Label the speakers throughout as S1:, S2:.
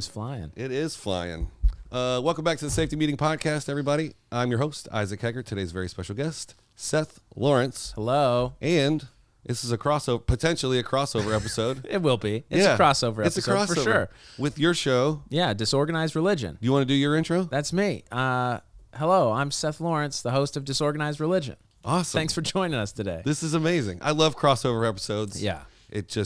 S1: is flying.
S2: It is flying. Welcome back to the Safety Meeting Podcast, everybody. I'm your host, Isaac Hecker. Today's very special guest, Seth Lawrence.
S1: Hello.
S2: And this is potentially a crossover episode.
S1: It will be. It's a crossover episode.
S2: It's a crossover
S1: for sure.
S2: With your show.
S1: Yeah, Disorganized Religion.
S2: Do you want to do your intro?
S1: That's me. Hello, I'm Seth Lawrence, the host of Disorganized Religion.
S2: Awesome.
S1: Thanks for joining us today.
S2: This is amazing. I love crossover episodes.
S1: Yeah.
S2: It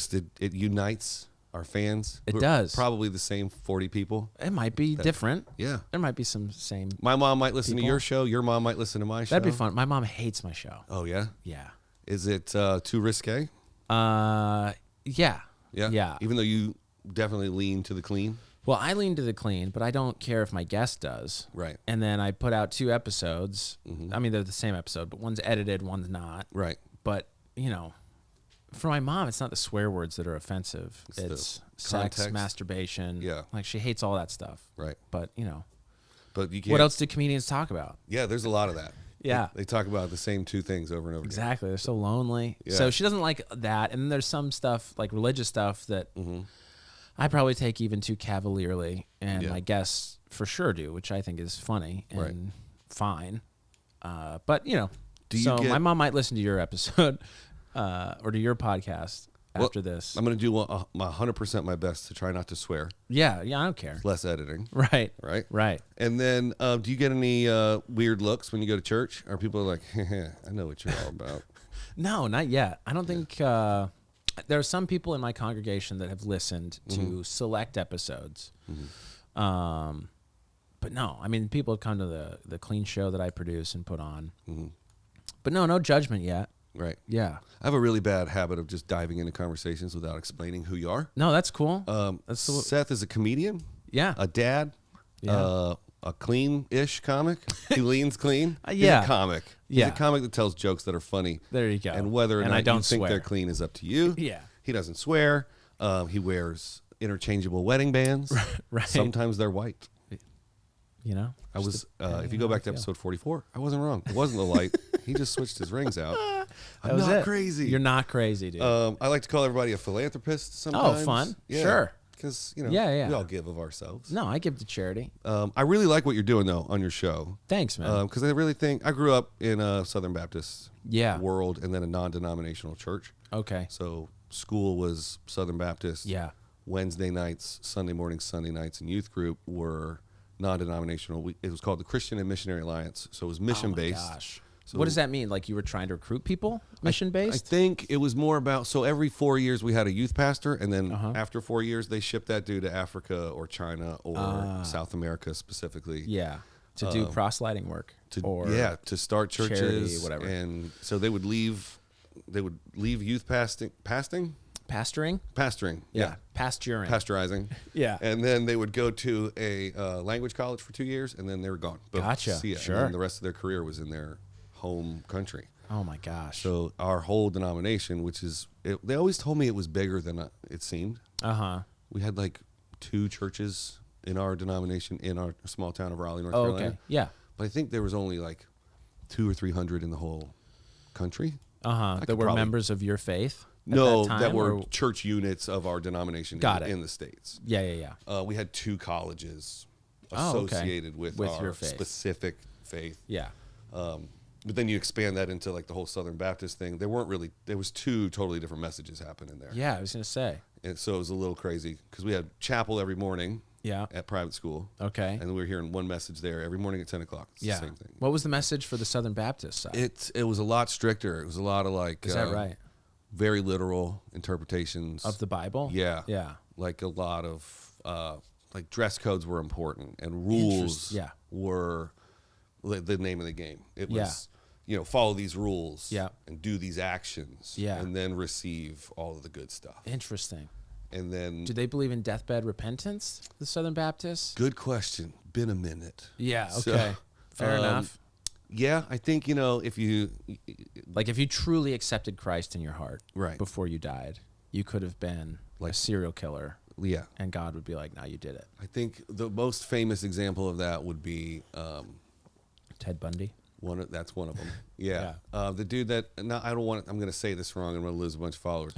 S2: unites our fans.
S1: It does.
S2: Probably the same 40 people.
S1: It might be different.
S2: Yeah.
S1: There might be some same.
S2: My mom might listen
S1: people.
S2: to your show. Your mom might listen to my show.
S1: That'd be fun. My mom hates my show.
S2: Oh, yeah?
S1: Yeah.
S2: Is it too risque?
S1: Yeah.
S2: Yeah. Even though you definitely lean to the clean?
S1: Well, I lean to the clean, but I don't care if my guest does.
S2: Right.
S1: And then I put out 2 episodes. I mean, they're the same episode, but one's edited, one's not.
S2: Right.
S1: But, for my mom, it's not the swear words that are offensive. It's sex,
S2: context.
S1: Masturbation.
S2: Yeah.
S1: Like, she hates all that stuff.
S2: Right.
S1: But,
S2: But you can't.
S1: what else do comedians talk about?
S2: Yeah, there's a lot of that.
S1: Yeah.
S2: They talk about the same 2 things over and over
S1: Exactly. They're so lonely.
S2: Yeah.
S1: So she doesn't like that. And then there's some stuff, like religious stuff, that I probably take even too cavalierly. And my guests for sure do, which I think is funny and fine. But, my mom might listen to your episode or to your podcast after this.
S2: I'm going to do 100% my best to try not to swear.
S1: Yeah, I don't care.
S2: Less editing.
S1: Right.
S2: Right. And then do you get any weird looks when you go to church? Or people are like, I know what you're all about.
S1: No, not yet. I don't think there are some people in my congregation that have listened to select episodes. But no, I mean, people have come to the clean show that I produce and put on. But no judgment yet.
S2: Right.
S1: Yeah.
S2: I have a really bad habit of just diving into conversations without explaining who you are.
S1: No, that's cool.
S2: Seth is a comedian.
S1: Yeah.
S2: A dad.
S1: Yeah.
S2: A clean-ish comic. He leans clean.
S1: Yeah.
S2: He's a comic. He's a comic that tells jokes that are funny.
S1: There you go.
S2: And whether or not
S1: I don't
S2: you think
S1: swear.
S2: they're clean is up to you.
S1: Yeah.
S2: He doesn't swear. He wears interchangeable wedding bands.
S1: Right.
S2: Sometimes they're white. I was. If you go back to episode 44, I wasn't wrong. It wasn't the light. He just switched his rings out. I'm not crazy.
S1: You're not crazy, dude.
S2: I like to call everybody a philanthropist sometimes.
S1: Oh, fun.
S2: Yeah.
S1: Sure.
S2: Because,
S1: we
S2: all give of ourselves.
S1: No, I give to charity.
S2: I really like what you're doing, though, on your show.
S1: Thanks, man.
S2: Because I really think I grew up in a Southern Baptist world and then a non-denominational church.
S1: Okay.
S2: So school was Southern Baptist.
S1: Yeah.
S2: Wednesday nights, Sunday mornings, Sunday nights, and youth group were non-denominational. It was called the Christian and Missionary Alliance. So it was mission-based.
S1: Oh, my gosh.
S2: So
S1: what does that mean? Like you were trying to recruit people mission-based?
S2: I think it was more about, so every 4 years we had a youth pastor, and then after 4 years they shipped that dude to Africa or China or South America specifically.
S1: Yeah, to do proselyting work.
S2: To start churches.
S1: Charity, whatever.
S2: And so they would leave youth pastoring? Pastoring.
S1: Yeah. Pasturing.
S2: Pasteurizing.
S1: Yeah.
S2: And then they would go to a language college for 2 years, and then they were gone. Boom.
S1: Gotcha.
S2: See ya.
S1: Sure.
S2: And then the rest of their career was in their home country.
S1: Oh my gosh.
S2: So our whole denomination, they always told me it was bigger than it seemed. We had like 2 churches in our denomination in our small town of Raleigh, North Carolina.
S1: Okay. Yeah.
S2: But I think there was only like 200 or 300 in the whole country.
S1: That were members of your faith.
S2: No,
S1: that
S2: that were church units of our denomination in the States.
S1: Yeah.
S2: We had 2 colleges associated with our
S1: your faith.
S2: Specific faith.
S1: Yeah.
S2: But then you expand that into like the whole Southern Baptist thing. There was 2 totally different messages happening there.
S1: Yeah, I was going to say.
S2: And so it was a little crazy because we had chapel every morning at private school.
S1: Okay.
S2: And we were hearing one message there every morning at 10 o'clock. It's the same thing.
S1: What was the message for the Southern Baptist side?
S2: It was a lot stricter. It was a lot of like...
S1: Is that right?
S2: Very literal interpretations.
S1: Of the Bible?
S2: Yeah.
S1: Yeah.
S2: Like a lot of... like dress codes were important and rules were the name of the game. It was... follow these rules and do these actions and then receive all of the good stuff.
S1: Interesting.
S2: And then...
S1: Do they believe in deathbed repentance, the Southern Baptists?
S2: Good question. Been a minute.
S1: Yeah, okay. Fair enough.
S2: Yeah, I think, if you...
S1: Like if you truly accepted Christ in your heart before you died, you could have been like a serial killer.
S2: Yeah.
S1: And God would be like, "Now you did it."
S2: I think the most famous example of that would be...
S1: Ted Bundy?
S2: That's one of them. Yeah. The dude that... I'm going to say this wrong. I'm going to lose a bunch of followers.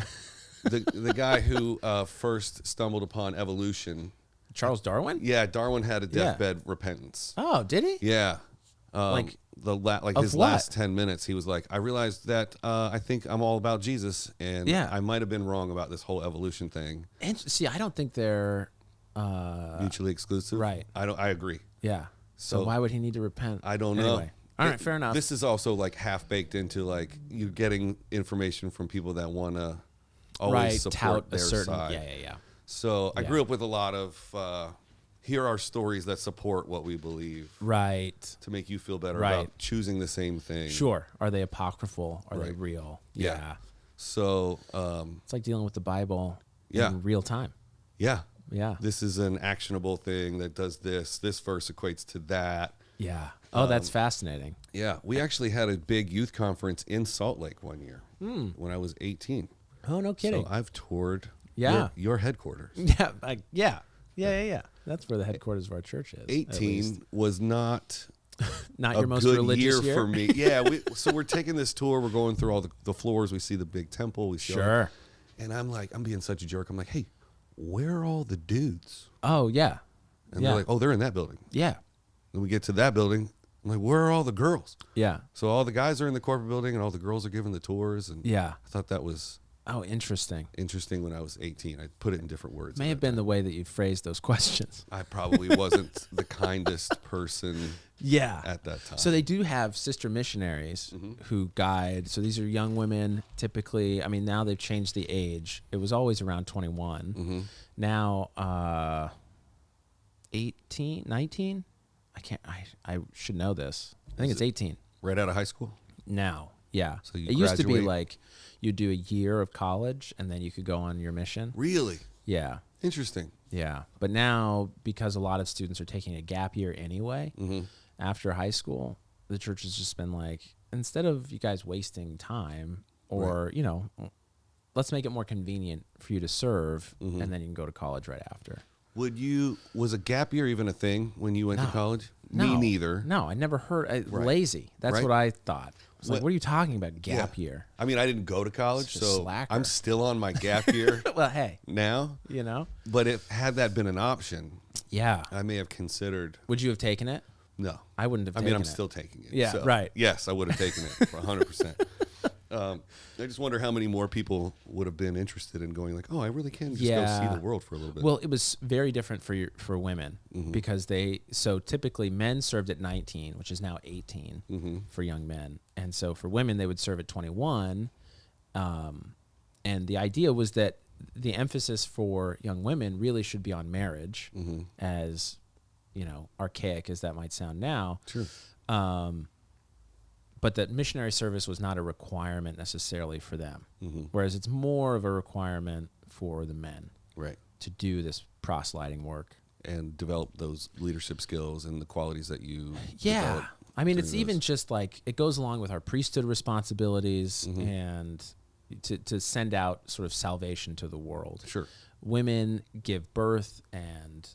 S2: The guy who first stumbled upon evolution
S1: Charles Darwin?
S2: Yeah, Darwin had a deathbed repentance.
S1: Oh, did he?
S2: Yeah.
S1: Like
S2: his last 10 minutes, he was like, I realized that I think I'm all about Jesus, and I might have been wrong about this whole evolution thing.
S1: And see, I don't think they're
S2: mutually exclusive.
S1: Right.
S2: I agree.
S1: Yeah. So why would he need to repent?
S2: I don't know.
S1: Anyway. All right, fair enough.
S2: This is also like half baked into like you're getting information from people that want to always support their side.
S1: Yeah.
S2: So I grew up with a lot of here are stories that support what we believe.
S1: Right.
S2: To make you feel better about choosing the same thing.
S1: Sure. Are they apocryphal? Are they real? Yeah.
S2: So
S1: it's like dealing with the Bible in real time.
S2: Yeah.
S1: Yeah.
S2: This is an actionable thing that does this. This verse equates to that.
S1: Yeah. Oh, that's fascinating.
S2: Yeah. We actually had a big youth conference in Salt Lake one year when I was 18.
S1: Oh, no kidding.
S2: So I've toured your headquarters.
S1: Yeah. That's where the headquarters of our church is.
S2: 18 was not
S1: your most religious year
S2: for me. Yeah. So we're taking this tour. We're going through all the floors. We see the big temple. We see and I'm being such a jerk. I'm like, hey, where are all the dudes?
S1: Oh, yeah.
S2: And they're like, oh, they're in that building.
S1: Yeah.
S2: Then we get to that building. I'm like, where are all the girls?
S1: Yeah.
S2: So all the guys are in the corporate building and all the girls are giving the tours. And I thought that was
S1: interesting.
S2: Interesting when I was 18. I put it in different words.
S1: May have been the way that you phrased those questions.
S2: I probably wasn't the kindest person at that time.
S1: So they do have sister missionaries who guide. So these are young women typically. I mean, now they've changed the age. It was always around 21. Now 18, 19? I should know this. I think it's 18.
S2: Right out of high school?
S1: Now, yeah.
S2: So you
S1: it used to be like you do a year of college and then you could go on your mission.
S2: Really?
S1: Yeah.
S2: Interesting.
S1: Yeah. But now, because a lot of students are taking a gap year anyway, after high school, the church has just been like, instead of you guys wasting time or, let's make it more convenient for you to serve and then you can go to college right after.
S2: Was a gap year even a thing when you went to college?
S1: No.
S2: Me neither.
S1: No, I never heard. Lazy. That's what I thought. I was like, what are you talking about, gap year?
S2: I mean, I didn't go to college, so
S1: slacker.
S2: I'm still on my gap year.
S1: Well, hey.
S2: Now. But had that been an option, I may have considered.
S1: Would you have taken it?
S2: No.
S1: I wouldn't have taken it.
S2: I'm still taking it.
S1: Yeah,
S2: so,
S1: right.
S2: Yes, I would have taken it for 100%. I just wonder how many more people would have been interested in going like, oh, I really can just go see the world for a little bit.
S1: Well, it was very different for women because typically men served at 19, which is now 18 for young men. And so for women, they would serve at 21. And the idea was that the emphasis for young women really should be on marriage as, archaic as that might sound now.
S2: Sure.
S1: But that missionary service was not a requirement necessarily for them, whereas it's more of a requirement for the men, to do this proselyting work
S2: and develop those leadership skills and the qualities that you.
S1: Yeah, I mean, it's even just like it goes along with our priesthood responsibilities and to send out sort of salvation to the world.
S2: Sure,
S1: women give birth and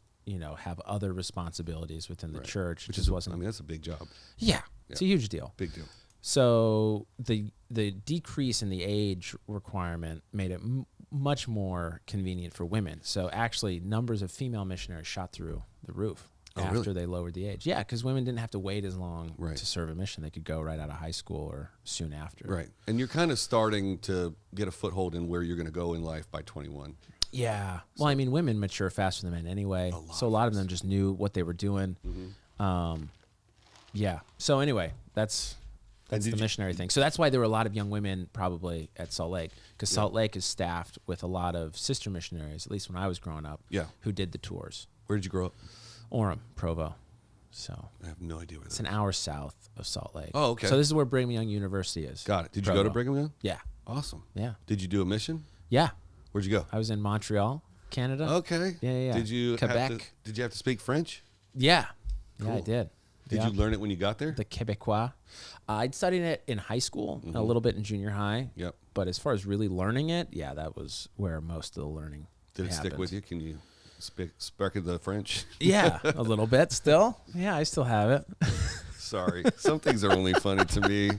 S1: have other responsibilities within the church,
S2: which wasn't. I mean, that's a big job.
S1: Yeah. It's a huge deal.
S2: Big deal.
S1: So the decrease in the age requirement made it much more convenient for women. So actually, numbers of female missionaries shot through the roof after they lowered the age. Yeah, because women didn't have to wait as long to serve a mission. They could go right out of high school or soon after.
S2: Right. And you're kind of starting to get a foothold in where you're going to go in life by 21.
S1: Yeah. Well, I mean, women mature faster than men anyway. So a lot of them just knew what they were doing. Yeah. So anyway, that's the missionary thing. So that's why there were a lot of young women probably at Salt Lake, because Salt Lake is staffed with a lot of sister missionaries, at least when I was growing up, who did the tours.
S2: Where did you grow up?
S1: Orem, Provo. So
S2: I have no idea where that is.
S1: It's an hour south of Salt Lake.
S2: Oh, okay.
S1: So this is where Brigham Young University is.
S2: Got it. Did you go to Brigham Young?
S1: Yeah.
S2: Awesome.
S1: Yeah.
S2: Did you do a mission?
S1: Yeah.
S2: Where'd you go?
S1: I was in Montreal, Canada.
S2: Okay.
S1: Yeah.
S2: Did you
S1: Quebec?
S2: Did you have to speak French?
S1: Yeah.
S2: Cool.
S1: Yeah, I did.
S2: Did you learn it when you got there?
S1: The Quebecois. I'd studied it in high school, a little bit in junior high.
S2: Yep.
S1: But as far as really learning it, that was where most of the learning
S2: Did it
S1: happened.
S2: stick with you? Can you speak the French?
S1: Yeah, a little bit still. Yeah, I still have it.
S2: Sorry. Some things are only funny to me.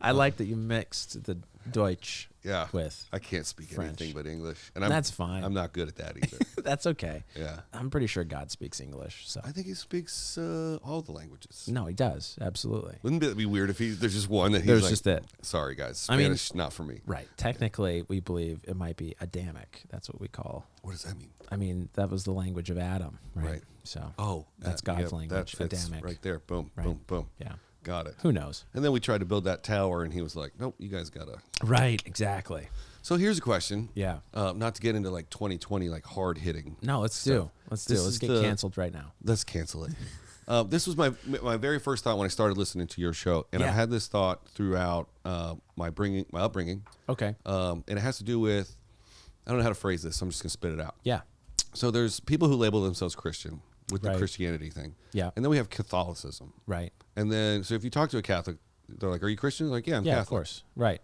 S1: I like that you mixed the Deutsch.
S2: Yeah.
S1: With
S2: I can't speak
S1: French.
S2: anything but English. And
S1: that's fine.
S2: I'm not good at that either.
S1: That's okay.
S2: Yeah.
S1: I'm pretty sure God speaks English. So
S2: I think he speaks all the languages.
S1: No, he does. Absolutely.
S2: Wouldn't it be weird if there's just one that he's
S1: There's
S2: like,
S1: just it.
S2: Sorry, guys. Spanish, not for me.
S1: Right. Technically, we believe it might be Adamic. That's what we call.
S2: What does that mean?
S1: I mean, that was the language of Adam. Right. So that's God's language.
S2: That fits
S1: Adamic.
S2: right there. Boom, boom, boom.
S1: Yeah.
S2: Got it.
S1: Who knows?
S2: And then we tried to build that tower, and he was like, nope, you guys got to.
S1: Right. Exactly.
S2: So here's a question.
S1: Yeah.
S2: Not to get into like 2020, like hard hitting.
S1: No, let's do. Let's get canceled right now.
S2: Let's cancel it. This was my very first thought when I started listening to your show, and I've had this thought throughout my upbringing.
S1: Okay.
S2: And it has to do with, I don't know how to phrase this, so I'm just gonna spit it out.
S1: Yeah.
S2: So there's people who label themselves Christian with the Christianity thing.
S1: Yeah.
S2: And then we have Catholicism.
S1: Right.
S2: And then so if you talk to a Catholic, they're like, "Are you Christian?" Like, "Yeah, I'm Catholic."
S1: Yeah, of course. Right.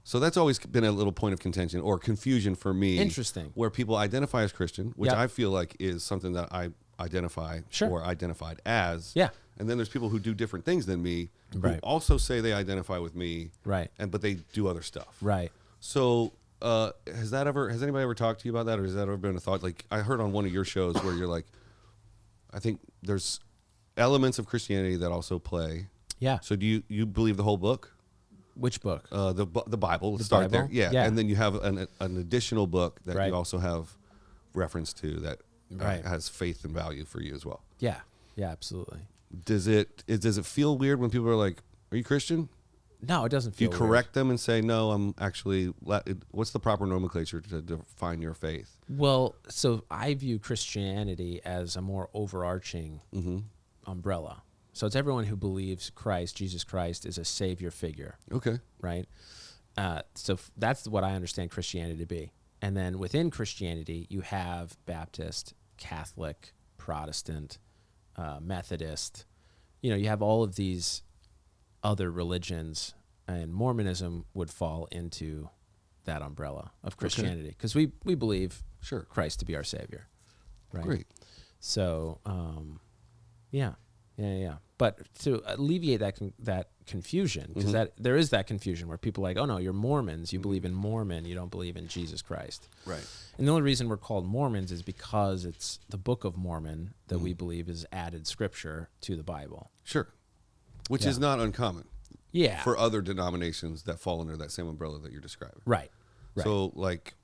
S2: So that's always been a little point of contention or confusion for me.
S1: Interesting.
S2: Where people identify as Christian, which I feel like is something that I identify or identified as.
S1: Yeah.
S2: And then there's people who do different things than me who
S1: Right.
S2: also say they identify with me.
S1: Right.
S2: But they do other stuff.
S1: Right.
S2: So has anybody ever talked to you about that, or has that ever been a thought? Like I heard on one of your shows where you're like, I think there's elements of Christianity that also play.
S1: Yeah.
S2: So do you believe the whole book?
S1: Which book?
S2: The Bible. Let's
S1: The
S2: start
S1: Bible?
S2: there. Yeah.
S1: Yeah.
S2: And then you have an additional book that
S1: Right.
S2: you also have reference to that
S1: Right.
S2: has faith and value for you as well.
S1: Yeah. Yeah, absolutely.
S2: Does it feel weird when people are like, "Are you Christian?"
S1: No, it doesn't
S2: Do
S1: feel
S2: you correct them and say, "No, I'm actually"? What's the proper nomenclature to define your faith?
S1: Well, so I view Christianity as a more overarching umbrella. So it's everyone who believes Jesus Christ, is a savior figure.
S2: Okay.
S1: Right? So that's what I understand Christianity to be. And then within Christianity, you have Baptist, Catholic, Protestant, Methodist. You have all of these other religions, and Mormonism would fall into that umbrella of Christianity because we believe Christ to be our savior. Right?
S2: Great.
S1: So, yeah. But to alleviate that confusion, because there is that confusion where people are like, oh no, you're Mormons, you believe in Mormon, you don't believe in Jesus Christ.
S2: Right.
S1: And the only reason we're called Mormons is because it's the Book of Mormon that we believe is added scripture to the Bible.
S2: Sure. Which is not uncommon.
S1: Yeah.
S2: For other denominations that fall under that same umbrella that you're describing.
S1: Right.
S2: So, like,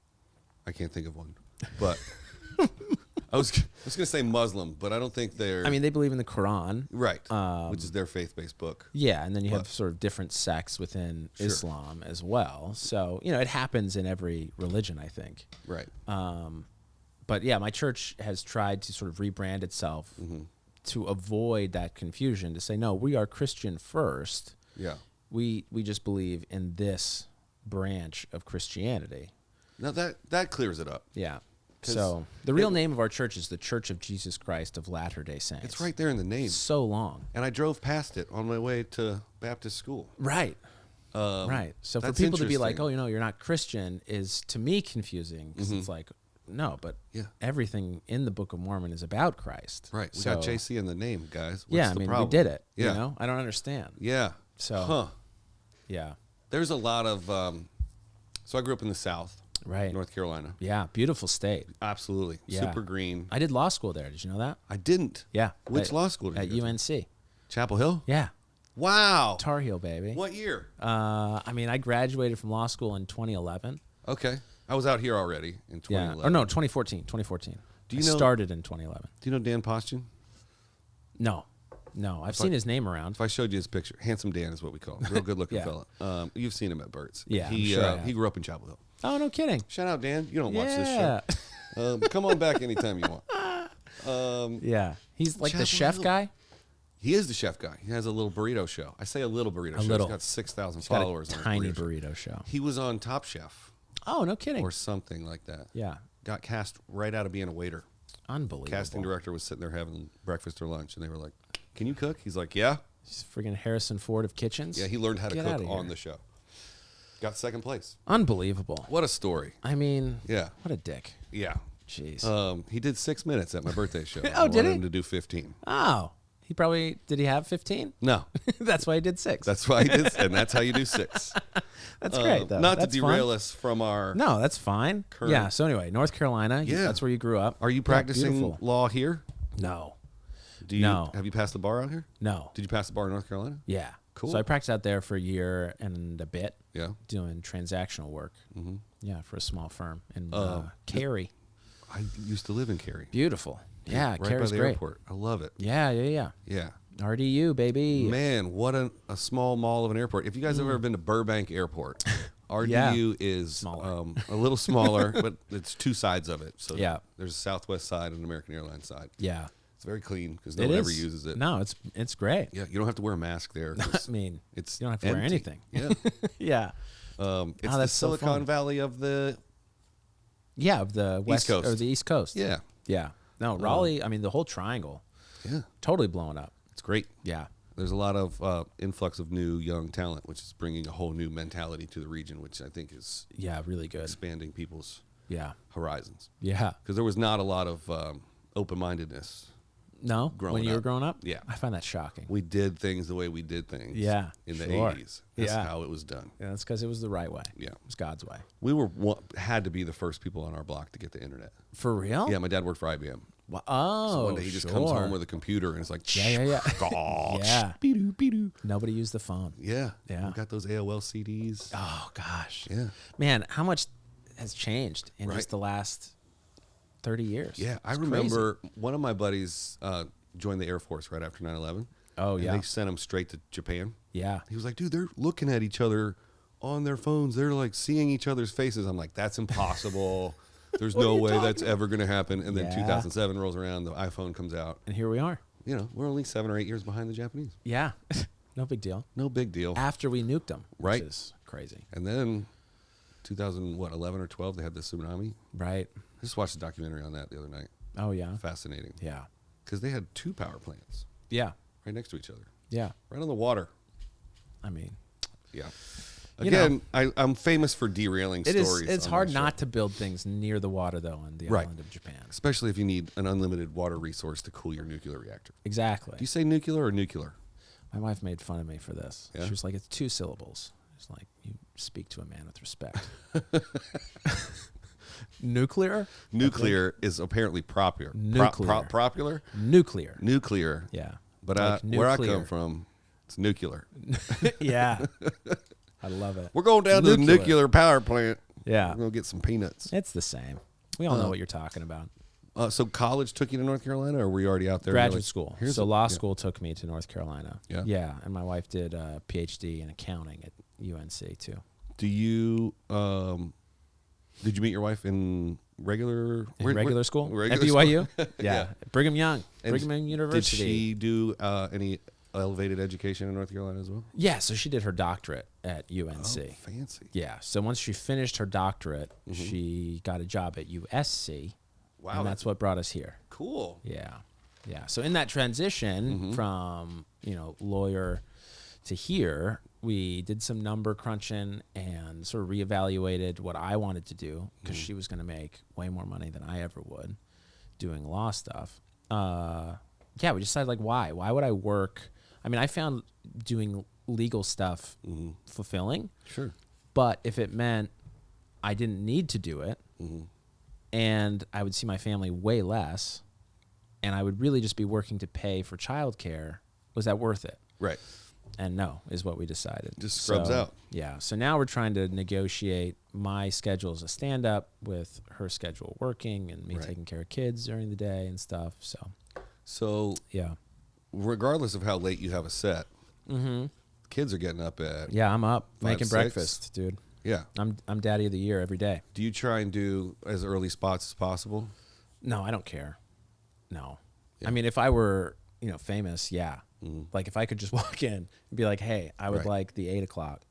S2: I can't think of one, but I was going to say Muslim, but I don't think they're.
S1: I mean, they believe in the Quran.
S2: Right. Which is their faith-based book.
S1: Yeah, and then you have sort of different sects within Islam as well. So, it happens in every religion, I think.
S2: Right.
S1: But yeah, my church has tried to sort of rebrand itself to avoid that confusion, to say, no, we are Christian first.
S2: Yeah.
S1: We just believe in this branch of Christianity.
S2: Now that clears it up.
S1: Yeah. So the real name of our church is the Church of Jesus Christ of Latter-day Saints.
S2: It's right there in the name.
S1: So long.
S2: And I drove past it on my way to Baptist school.
S1: Right. Right. So for people to be like, oh, you're not Christian is to me confusing because it's like, no, but everything in the Book of Mormon is about Christ.
S2: Right. We got JC in the name, guys.
S1: What's the problem? We did it. Yeah. I don't understand.
S2: Yeah.
S1: So, yeah.
S2: There's a lot of, so I grew up in the South.
S1: Right.
S2: North Carolina.
S1: Yeah. Beautiful state.
S2: Absolutely. Yeah. Super green.
S1: I did law school there. Did you know that?
S2: I didn't.
S1: Yeah.
S2: Which law school did you go to?
S1: At UNC.
S2: Chapel Hill?
S1: Yeah.
S2: Wow.
S1: Tar Heel, baby.
S2: What year?
S1: I graduated from law school in 2011.
S2: Okay. I was out here already in 2011.
S1: Yeah. Or no, 2014. Do you know? Started in 2011.
S2: Do you know Dan Postian?
S1: No. I've seen his name around.
S2: If I showed you his picture, Handsome Dan is what we call him. Real good looking fella. You've seen him at Burt's.
S1: Yeah.
S2: He grew up in Chapel Hill.
S1: Oh, no kidding.
S2: Shout out, Dan. You don't watch this show. Come on back anytime you want.
S1: Yeah. He's like
S2: Chapel
S1: the chef
S2: Hill.
S1: guy.
S2: He is the chef guy. He has a little burrito show. I say a little burrito show. He's got 6,000 followers.
S1: Got a tiny burrito show.
S2: He was on Top Chef.
S1: Oh, no kidding.
S2: Or something like that.
S1: Yeah.
S2: Got cast right out of being a waiter.
S1: Unbelievable.
S2: Casting director was sitting there having breakfast or lunch, and they were like, "Can you cook?" He's like, "Yeah."
S1: He's friggin' Harrison Ford of kitchens.
S2: Yeah, he learned how to cook on the show. Got second place.
S1: Unbelievable.
S2: What a story.
S1: I mean,
S2: yeah.
S1: What a dick.
S2: Yeah.
S1: Jeez.
S2: He did 6 minutes at my birthday show.
S1: Oh, did he?
S2: I wanted him to do 15.
S1: Oh. Did he have 15?
S2: No.
S1: That's why he did 6.
S2: That's why he did, and that's how you do 6.
S1: That's great, though.
S2: Not
S1: that's
S2: to derail
S1: fun.
S2: us from our...
S1: No, that's fine. Yeah, so anyway, North Carolina, that's where you grew up.
S2: Are you practicing law here?
S1: No.
S2: Have you passed the bar out here?
S1: No.
S2: Did you pass the bar in North Carolina?
S1: Yeah.
S2: Cool.
S1: So I practiced out there for a year and a bit.
S2: Yeah.
S1: Doing transactional work. Mm-hmm. Yeah, for a small firm in Cary.
S2: I used to live in Cary.
S1: Beautiful. Yeah,
S2: right
S1: Cary's
S2: by the
S1: great.
S2: airport. I love it.
S1: Yeah.
S2: Yeah.
S1: RDU, baby.
S2: Man, what a small mall of an airport. If you guys have ever been to Burbank Airport, RDU is a little smaller, but it's 2 sides of it. So there's a Southwest side and an American Airlines side.
S1: Yeah.
S2: It's very clean because no one ever uses it.
S1: No, it's great.
S2: Yeah, you don't have to wear a mask there.
S1: I mean, you don't have to wear anything.
S2: Yeah.
S1: Yeah.
S2: It's the Silicon Valley of the
S1: of the West
S2: East Coast.
S1: Or the East Coast.
S2: Yeah.
S1: Yeah. No, Raleigh, I mean, the whole triangle.
S2: Yeah.
S1: Totally blowing up.
S2: It's great.
S1: Yeah.
S2: There's a lot of influx of new young talent, which is bringing a whole new mentality to the region, which I think is
S1: really good.
S2: Expanding people's horizons.
S1: Yeah.
S2: Because there was not a lot of open-mindedness.
S1: No, when you were growing up?
S2: Yeah.
S1: I find that shocking.
S2: We did things the way we did things in the 80s. That's how it was done.
S1: Yeah, that's because it was the right way.
S2: Yeah.
S1: It was God's way.
S2: We had to be the first people on our block to get the internet.
S1: For real?
S2: Yeah, my dad worked for IBM.
S1: Oh,
S2: so one day he just comes home with a computer and it's like,
S1: yeah.
S2: Be-doo.
S1: Nobody used the phone.
S2: Yeah. We got those AOL CDs.
S1: Oh, gosh.
S2: Yeah.
S1: Man, how much has changed in just the last 30 years?
S2: Yeah, I remember one of my buddies joined the Air Force right after 9/11.
S1: Oh, yeah.
S2: They sent him straight to Japan.
S1: Yeah.
S2: He was like, dude, they're looking at each other on their phones. They're like seeing each other's faces. I'm like, that's impossible. There's no way that's ever going to happen. And then 2007 rolls around, the iPhone comes out.
S1: And here we are.
S2: You know, we're only 7 or 8 years behind the Japanese.
S1: Yeah. No big deal.
S2: No big deal.
S1: After we nuked them,
S2: right?
S1: Which is crazy.
S2: And then 2011 or 12, they had the tsunami.
S1: Right.
S2: I just watched a documentary on that the other night.
S1: Oh, yeah.
S2: Fascinating.
S1: Yeah.
S2: Because they had 2 power plants.
S1: Yeah.
S2: Right next to each other.
S1: Yeah.
S2: Right on the water.
S1: I mean.
S2: Yeah. Again, I'm famous for derailing stories.
S1: It's hard not to build things near the water, though, on the island of Japan.
S2: Especially if you need an unlimited water resource to cool your nuclear reactor.
S1: Exactly.
S2: Do you say nuclear or nuclear?
S1: My wife made fun of me for this.
S2: Yeah?
S1: She was like, it's 2 syllables. It's like, you speak to a man with respect. Nuclear?
S2: Nuclear is apparently popular. Popular?
S1: Nuclear.
S2: Nuclear.
S1: Yeah.
S2: But like where I come from, it's nuclear.
S1: Yeah. I love it.
S2: We're going down to the nuclear power plant.
S1: Yeah.
S2: We're going to get some peanuts.
S1: It's the same. We all know what you're talking about.
S2: So college took you to North Carolina, or were you already out there?
S1: Graduate school. So law school took me to North Carolina.
S2: Yeah.
S1: Yeah. And my wife did a PhD in accounting at UNC, too.
S2: Do you... did you meet your wife in regular
S1: school?
S2: Regular
S1: at BYU?
S2: School?
S1: Yeah. Brigham Young.
S2: And
S1: Brigham Young University.
S2: Did she do any elevated education in North Carolina as well?
S1: Yeah, so she did her doctorate at UNC.
S2: Oh, fancy.
S1: Yeah, so once she finished her doctorate, she got a job at USC.
S2: Wow.
S1: And that's what brought us here.
S2: Cool.
S1: Yeah. Yeah. So in that transition from, lawyer to here, we did some number crunching and sort of reevaluated what I wanted to do because she was going to make way more money than I ever would doing law stuff. We decided, like, why? Why would I work? I mean, I found doing legal stuff fulfilling.
S2: Sure.
S1: But if it meant I didn't need to do it and I would see my family way less and I would really just be working to pay for childcare, was that worth it?
S2: Right.
S1: And no, is what we decided.
S2: Just scrubs out.
S1: Yeah. So now we're trying to negotiate my schedule as a stand-up with her schedule working and me taking care of kids during the day and stuff. So
S2: yeah. Regardless of how late you have a set, kids are getting up at
S1: I'm up
S2: 5,
S1: making
S2: 6.
S1: breakfast, dude.
S2: Yeah.
S1: I'm daddy of the year every day.
S2: Do you try and do as early spots as possible?
S1: No, I don't care. No. Yeah. I mean, if I were, famous, like if I could just walk in and be like, hey, I would like the 8 o'clock.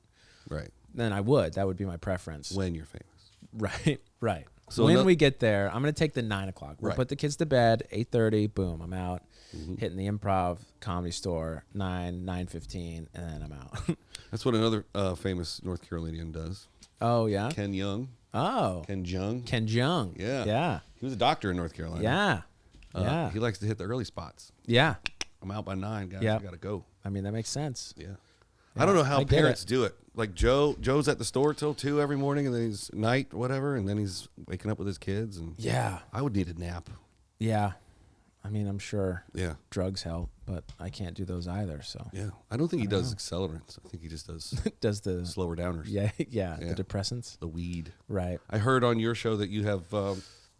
S2: Right.
S1: Then I would. That would be my preference.
S2: When you're famous.
S1: Right. So when we get there, I'm going to take the 9 o'clock. We'll put the kids to bed, 8:30, boom, I'm out. Hitting the Improv Comedy Store, 9:15, and then I'm out.
S2: That's what another famous North Carolinian does.
S1: Oh, yeah?
S2: Ken Young.
S1: Oh.
S2: Ken Jung.
S1: Ken Jung.
S2: Yeah.
S1: Yeah.
S2: He was a doctor in North Carolina.
S1: Yeah.
S2: He likes to hit the early spots.
S1: Yeah.
S2: I'm out by 9, guys.
S1: Yeah.
S2: I got to go.
S1: I mean, that makes sense.
S2: Yeah. I don't know how parents do it. Like Joe's at the store till 2 every morning, and then he's night, whatever, and then he's waking up with his kids. And
S1: yeah,
S2: I would need a nap.
S1: Yeah, I mean, I'm sure.
S2: Yeah,
S1: drugs help, but I can't do those either. So
S2: yeah, I don't think he does accelerants. I think he just does
S1: the
S2: slower downers.
S1: Yeah, the depressants,
S2: the weed.
S1: Right.
S2: I heard on your show that you have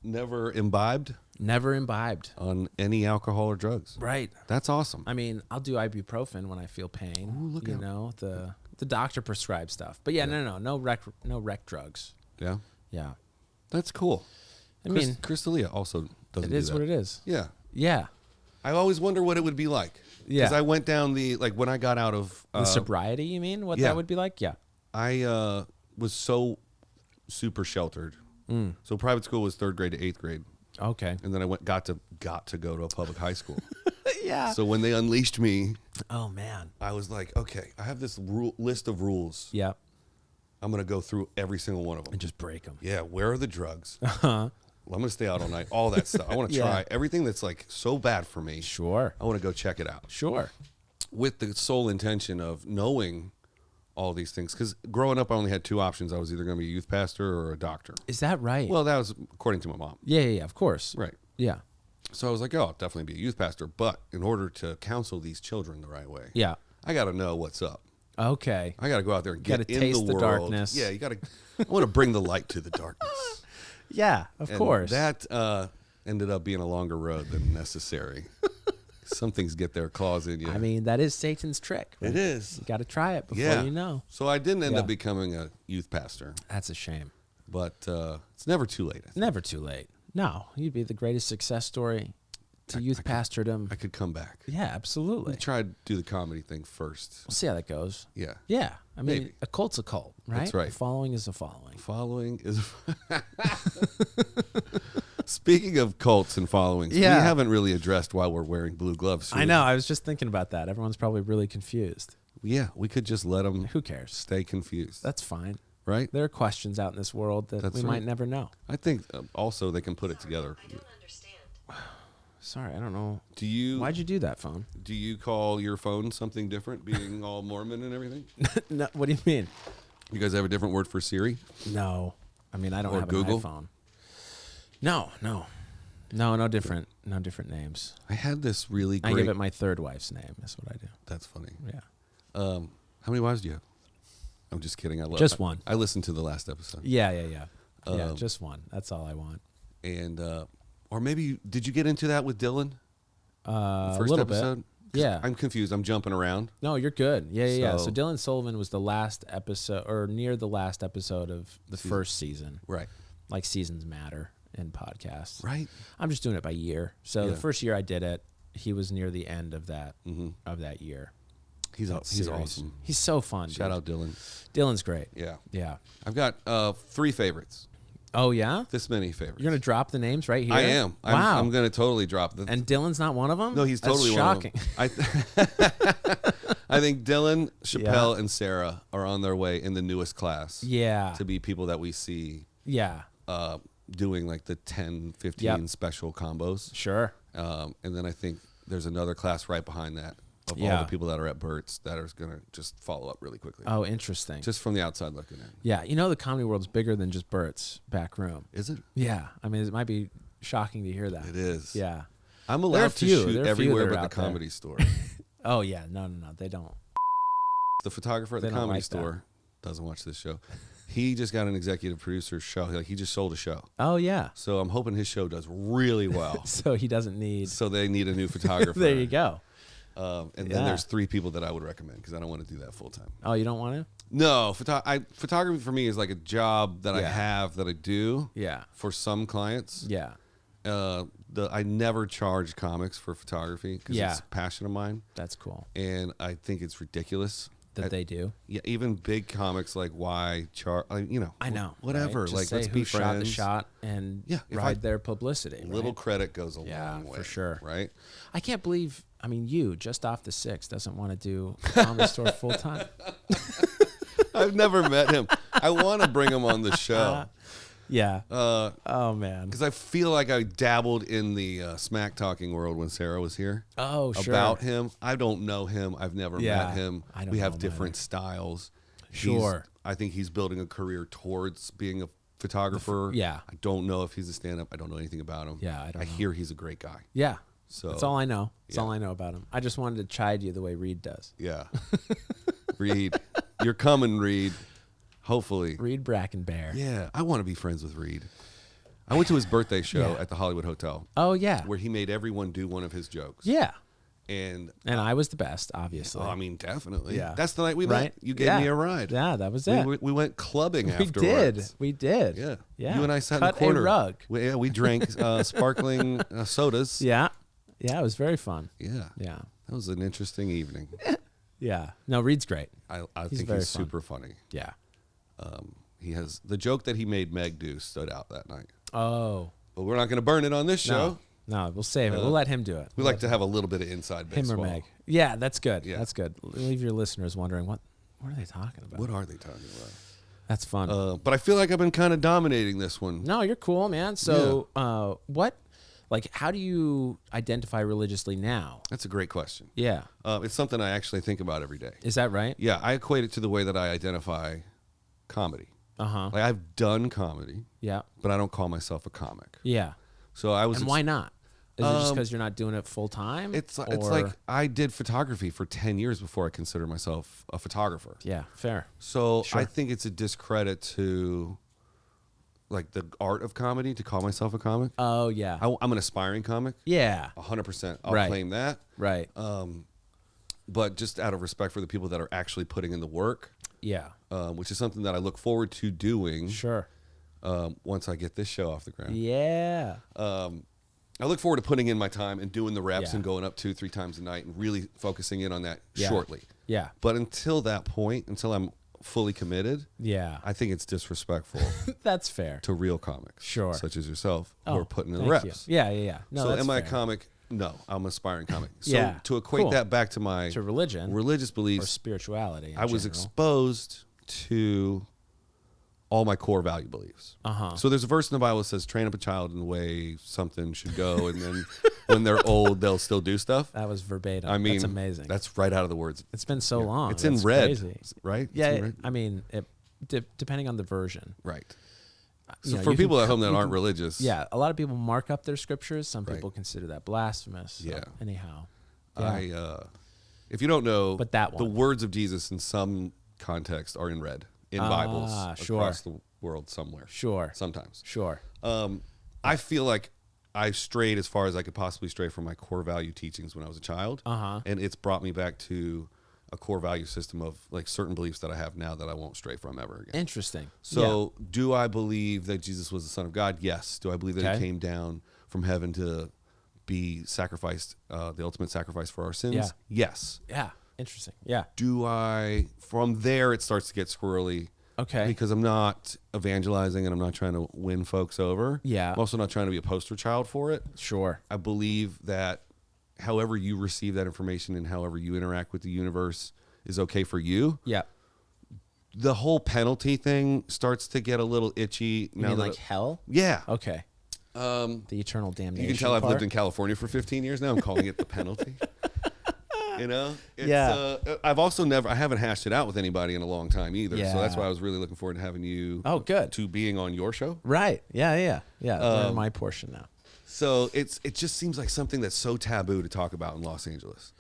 S2: never imbibed.
S1: Never imbibed
S2: on any alcohol or drugs.
S1: Right.
S2: That's awesome.
S1: I mean, I'll do ibuprofen when I feel pain.
S2: Ooh, look out.
S1: Know, the doctor prescribed stuff. But no rec drugs.
S2: Yeah.
S1: Yeah.
S2: That's cool.
S1: I mean,
S2: Crystalia also doesn't do that.
S1: It is what it is.
S2: Yeah.
S1: Yeah.
S2: I always wonder what it would be like.
S1: Yeah.
S2: Because I went down when I got out of...
S1: the sobriety, you mean? What that would be like? Yeah.
S2: I was so super sheltered. So private school was 3rd grade to 8th grade.
S1: Okay.
S2: And then I got to go to a public high school.
S1: Yeah.
S2: So when they unleashed me,
S1: oh man,
S2: I was like, okay, I have this list of rules.
S1: Yeah.
S2: I'm going to go through every single one of them
S1: and just break them.
S2: Yeah. Where are the drugs? Well, I'm going to stay out all night. All that stuff. I want to try everything that's like so bad for me.
S1: Sure.
S2: I want to go check it out.
S1: Sure.
S2: With the sole intention of knowing all these things, because growing up I only had 2 options. I was either going to be a youth pastor or a doctor.
S1: Is that right?
S2: Well, that was according to my mom.
S1: Yeah, of course.
S2: Right.
S1: Yeah.
S2: So I was like, oh, I'll definitely be a youth pastor, but in order to counsel these children the right way, I got to know what's up.
S1: Okay.
S2: I got to go out there and get in
S1: taste
S2: the world.
S1: Darkness.
S2: Yeah, you got to. I want to bring the light to the darkness.
S1: Yeah, of course.
S2: That ended up being a longer road than necessary. Some things get their claws in you.
S1: I mean, that is Satan's trick. Right?
S2: It is.
S1: You got to try it before you know.
S2: So I didn't end up becoming a youth pastor.
S1: That's a shame.
S2: But it's never too late.
S1: Never too late. No, you'd be the greatest success story to youth pastordom.
S2: I could come back.
S1: Yeah, absolutely.
S2: We tried to do the comedy thing first.
S1: We'll see how that goes.
S2: Yeah.
S1: Yeah. I mean,
S2: Maybe.
S1: A cult's a cult, right?
S2: That's right.
S1: A following is a following.
S2: Following is... Speaking of cults and followings, we haven't really addressed why we're wearing blue gloves.
S1: I know. I was just thinking about that. Everyone's probably really confused.
S2: Yeah, we could just let them...
S1: Who cares?
S2: Stay confused.
S1: That's fine.
S2: Right?
S1: There are questions out in this world that we might never know.
S2: I think also they can put it together.
S3: I don't understand.
S1: Sorry, I don't know. Why'd you do that, phone?
S2: Do you call your phone something different, being all Mormon and everything?
S1: No, what do you mean?
S2: You guys have a different word for Siri?
S1: No. I mean, I don't have
S2: Google?
S1: an iPhone. No different names.
S2: I had this really great...
S1: I give it my 3rd wife's name. That's what I do.
S2: That's funny.
S1: Yeah.
S2: How many wives do you have? I'm just kidding.
S1: Just one.
S2: I listened to the last episode.
S1: Yeah. Yeah, just one. That's all I want.
S2: And or maybe did you get into that with Dylan?
S1: A little bit. Yeah.
S2: I'm confused. I'm jumping around.
S1: No, you're good. Yeah. So Dylan Sullivan was the last episode, or near the last episode of the first season.
S2: Right.
S1: Like seasons matter in podcasts.
S2: Right.
S1: I'm just doing it by year. So the first year I did it, he was near the end of that year.
S2: He's awesome.
S1: He's so fun.
S2: Shout out Dylan.
S1: Dylan's great.
S2: Yeah. I've got 3 favorites.
S1: Oh yeah?
S2: This many favorites.
S1: You're gonna drop the names right here?
S2: I am.
S1: Wow.
S2: I'm gonna totally drop them.
S1: And Dylan's not one of them?
S2: No, he's totally
S1: shocking.
S2: one of them. I think Dylan, Chappelle, and Sarah are on their way in the newest class.
S1: Yeah.
S2: To be people that we see.
S1: Yeah.
S2: Doing like the 10, 15 special combos.
S1: Sure.
S2: And then I think there's another class right behind that of all the people that are at Burt's that are going to just follow up really quickly.
S1: Oh, interesting.
S2: Just from the outside looking in.
S1: Yeah. You know, the comedy world's bigger than just Burt's back room.
S2: Is it?
S1: Yeah. I mean, it might be shocking to hear that.
S2: It is.
S1: Yeah.
S2: I'm allowed to shoot everywhere but the comedy store.
S1: Oh, yeah. No. They don't.
S2: The photographer at the comedy store doesn't watch this show. He just got an executive producer's show. He just sold a show.
S1: Oh, yeah.
S2: So I'm hoping his show does really well.
S1: So he doesn't need...
S2: So they need a new photographer.
S1: There you go.
S2: And then there's 3 people that I would recommend because I don't want to do that full time.
S1: Oh, you don't want to?
S2: No. Photography for me is like a job that I have that I do for some clients.
S1: Yeah.
S2: I never charge comics for photography because it's a passion of mine.
S1: That's cool.
S2: And I think it's ridiculous.
S1: That they do?
S2: Yeah, even big comics like why charge,
S1: I know.
S2: Whatever.
S1: Right?
S2: Like,
S1: say
S2: let's be
S1: shot
S2: friends.
S1: the shot and ride their publicity.
S2: Little credit goes a long way.
S1: For sure.
S2: Right?
S1: I can't believe, you, just off the 6, doesn't want to do comedy store full time.
S2: I've never met him. I want to bring him on the show.
S1: Yeah. Oh man.
S2: Because I feel like I dabbled in the smack talking world when Sarah was here.
S1: Oh, sure.
S2: About him. I don't know him. I've never met him. We have different styles.
S1: Sure.
S2: I think he's building a career towards being a photographer.
S1: Yeah.
S2: I don't know if he's a stand-up. I don't know anything about him.
S1: Yeah, I
S2: hear he's a great guy.
S1: Yeah.
S2: So
S1: that's all I know. That's all I know about him. I just wanted to chide you the way Reed does.
S2: Yeah. Reed. You're coming, Reed. Hopefully.
S1: Reed Brackenbear.
S2: Yeah. I want to be friends with Reed. I went to his birthday show at the Hollywood Hotel.
S1: Oh, yeah.
S2: Where he made everyone do one of his jokes.
S1: Yeah.
S2: And
S1: I was the best, obviously.
S2: Oh, I mean, definitely.
S1: Yeah.
S2: That's the night we met. You gave me a ride.
S1: Yeah, that was it.
S2: We went clubbing afterwards.
S1: We did.
S2: Yeah.
S1: Yeah.
S2: You and I sat in the corner.
S1: A rug.
S2: We drank sparkling sodas.
S1: Yeah. Yeah, it was very fun.
S2: Yeah.
S1: Yeah.
S2: That was an interesting evening.
S1: Yeah. No, Reed's great.
S2: I think he's super funny.
S1: Yeah.
S2: He has the joke that he made Meg do stood out that night.
S1: Oh.
S2: But we're not going to burn it on this show.
S1: No, we'll save it. We'll let him do it.
S2: We like to have a little bit of inside baseball.
S1: Him or Meg. Yeah, that's good.
S2: Yeah.
S1: That's good. Leave your listeners wondering, what are they talking about?
S2: What are they talking about?
S1: That's fun.
S2: But I feel like I've been kind of dominating this one.
S1: No, you're cool, man. So how do you identify religiously now?
S2: That's a great question.
S1: Yeah.
S2: It's something I actually think about every day.
S1: Is that right?
S2: Yeah, I equate it to the way that I identify comedy.
S1: Uh-huh.
S2: Like I've done comedy.
S1: Yeah.
S2: But I don't call myself a comic.
S1: Yeah.
S2: So I was.
S1: And why not? Is it just because you're not doing it full time?
S2: It's like I did photography for 10 years before I considered myself a photographer.
S1: Yeah, fair.
S2: So I think it's a discredit to like the art of comedy to call myself a comic.
S1: Oh, yeah.
S2: I'm an aspiring comic.
S1: Yeah.
S2: 100%. I'll claim that.
S1: Right.
S2: But just out of respect for the people that are actually putting in the work.
S1: Yeah.
S2: Which is something that I look forward to doing.
S1: Sure.
S2: Once I get this show off the ground.
S1: Yeah.
S2: I look forward to putting in my time and doing the reps and going up 2-3 times a night and really focusing in on that shortly.
S1: Yeah.
S2: But until that point, until I'm fully committed, I think it's disrespectful.
S1: That's fair.
S2: To real comics.
S1: Sure.
S2: Such as yourself who are putting in the
S1: Thank
S2: reps.
S1: You. Yeah. No,
S2: so
S1: that's
S2: am I a
S1: fair.
S2: comic? No, I'm an aspiring comic. So to equate that back to my religious beliefs
S1: or spirituality,
S2: I was exposed to all my core value beliefs. So there's a verse in the Bible that says, train up a child in the way something should go, and then when they're old, they'll still do stuff.
S1: That was verbatim.
S2: I mean,
S1: that's amazing.
S2: That's right out of the words.
S1: It's been so long.
S2: It's in red,
S1: crazy.
S2: Right?
S1: Yeah, I mean, depending on the version.
S2: Right. So for people at home that aren't religious.
S1: Yeah, a lot of people mark up their scriptures. Some people consider that blasphemous. So
S2: yeah.
S1: Anyhow.
S2: If you don't know,
S1: but that one.
S2: The words of Jesus in some context are in red. In Bibles across the world somewhere.
S1: Sure.
S2: Sometimes.
S1: Sure.
S2: I feel like I strayed as far as I could possibly stray from my core value teachings when I was a child. And it's brought me back to a core value system of like certain beliefs that I have now that I won't stray from ever again.
S1: Interesting.
S2: So do I believe that Jesus was the Son of God? Yes. Do I believe that he came down from heaven to be sacrificed, the ultimate sacrifice for our sins?
S1: Yeah.
S2: Yes.
S1: Yeah. Interesting. Yeah.
S2: Do I, from there, it starts to get squirrely.
S1: Okay.
S2: Because I'm not evangelizing and I'm not trying to win folks over.
S1: Yeah.
S2: I'm also not trying to be a poster child for it.
S1: Sure.
S2: I believe that however you receive that information and however you interact with the universe is okay for you.
S1: Yeah.
S2: The whole penalty thing starts to get a little itchy.
S1: You mean like hell?
S2: Yeah.
S1: Okay. The eternal damnation.
S2: You can tell I've lived in California for 15 years now. I'm calling it the penalty. You know? I've also I haven't hashed it out with anybody in a long time either.
S1: Yeah.
S2: So that's why I was really looking forward to having you.
S1: Oh, good.
S2: To being on your show.
S1: Right. Yeah. We're in my portion now.
S2: So it just seems like something that's so taboo to talk about in Los Angeles.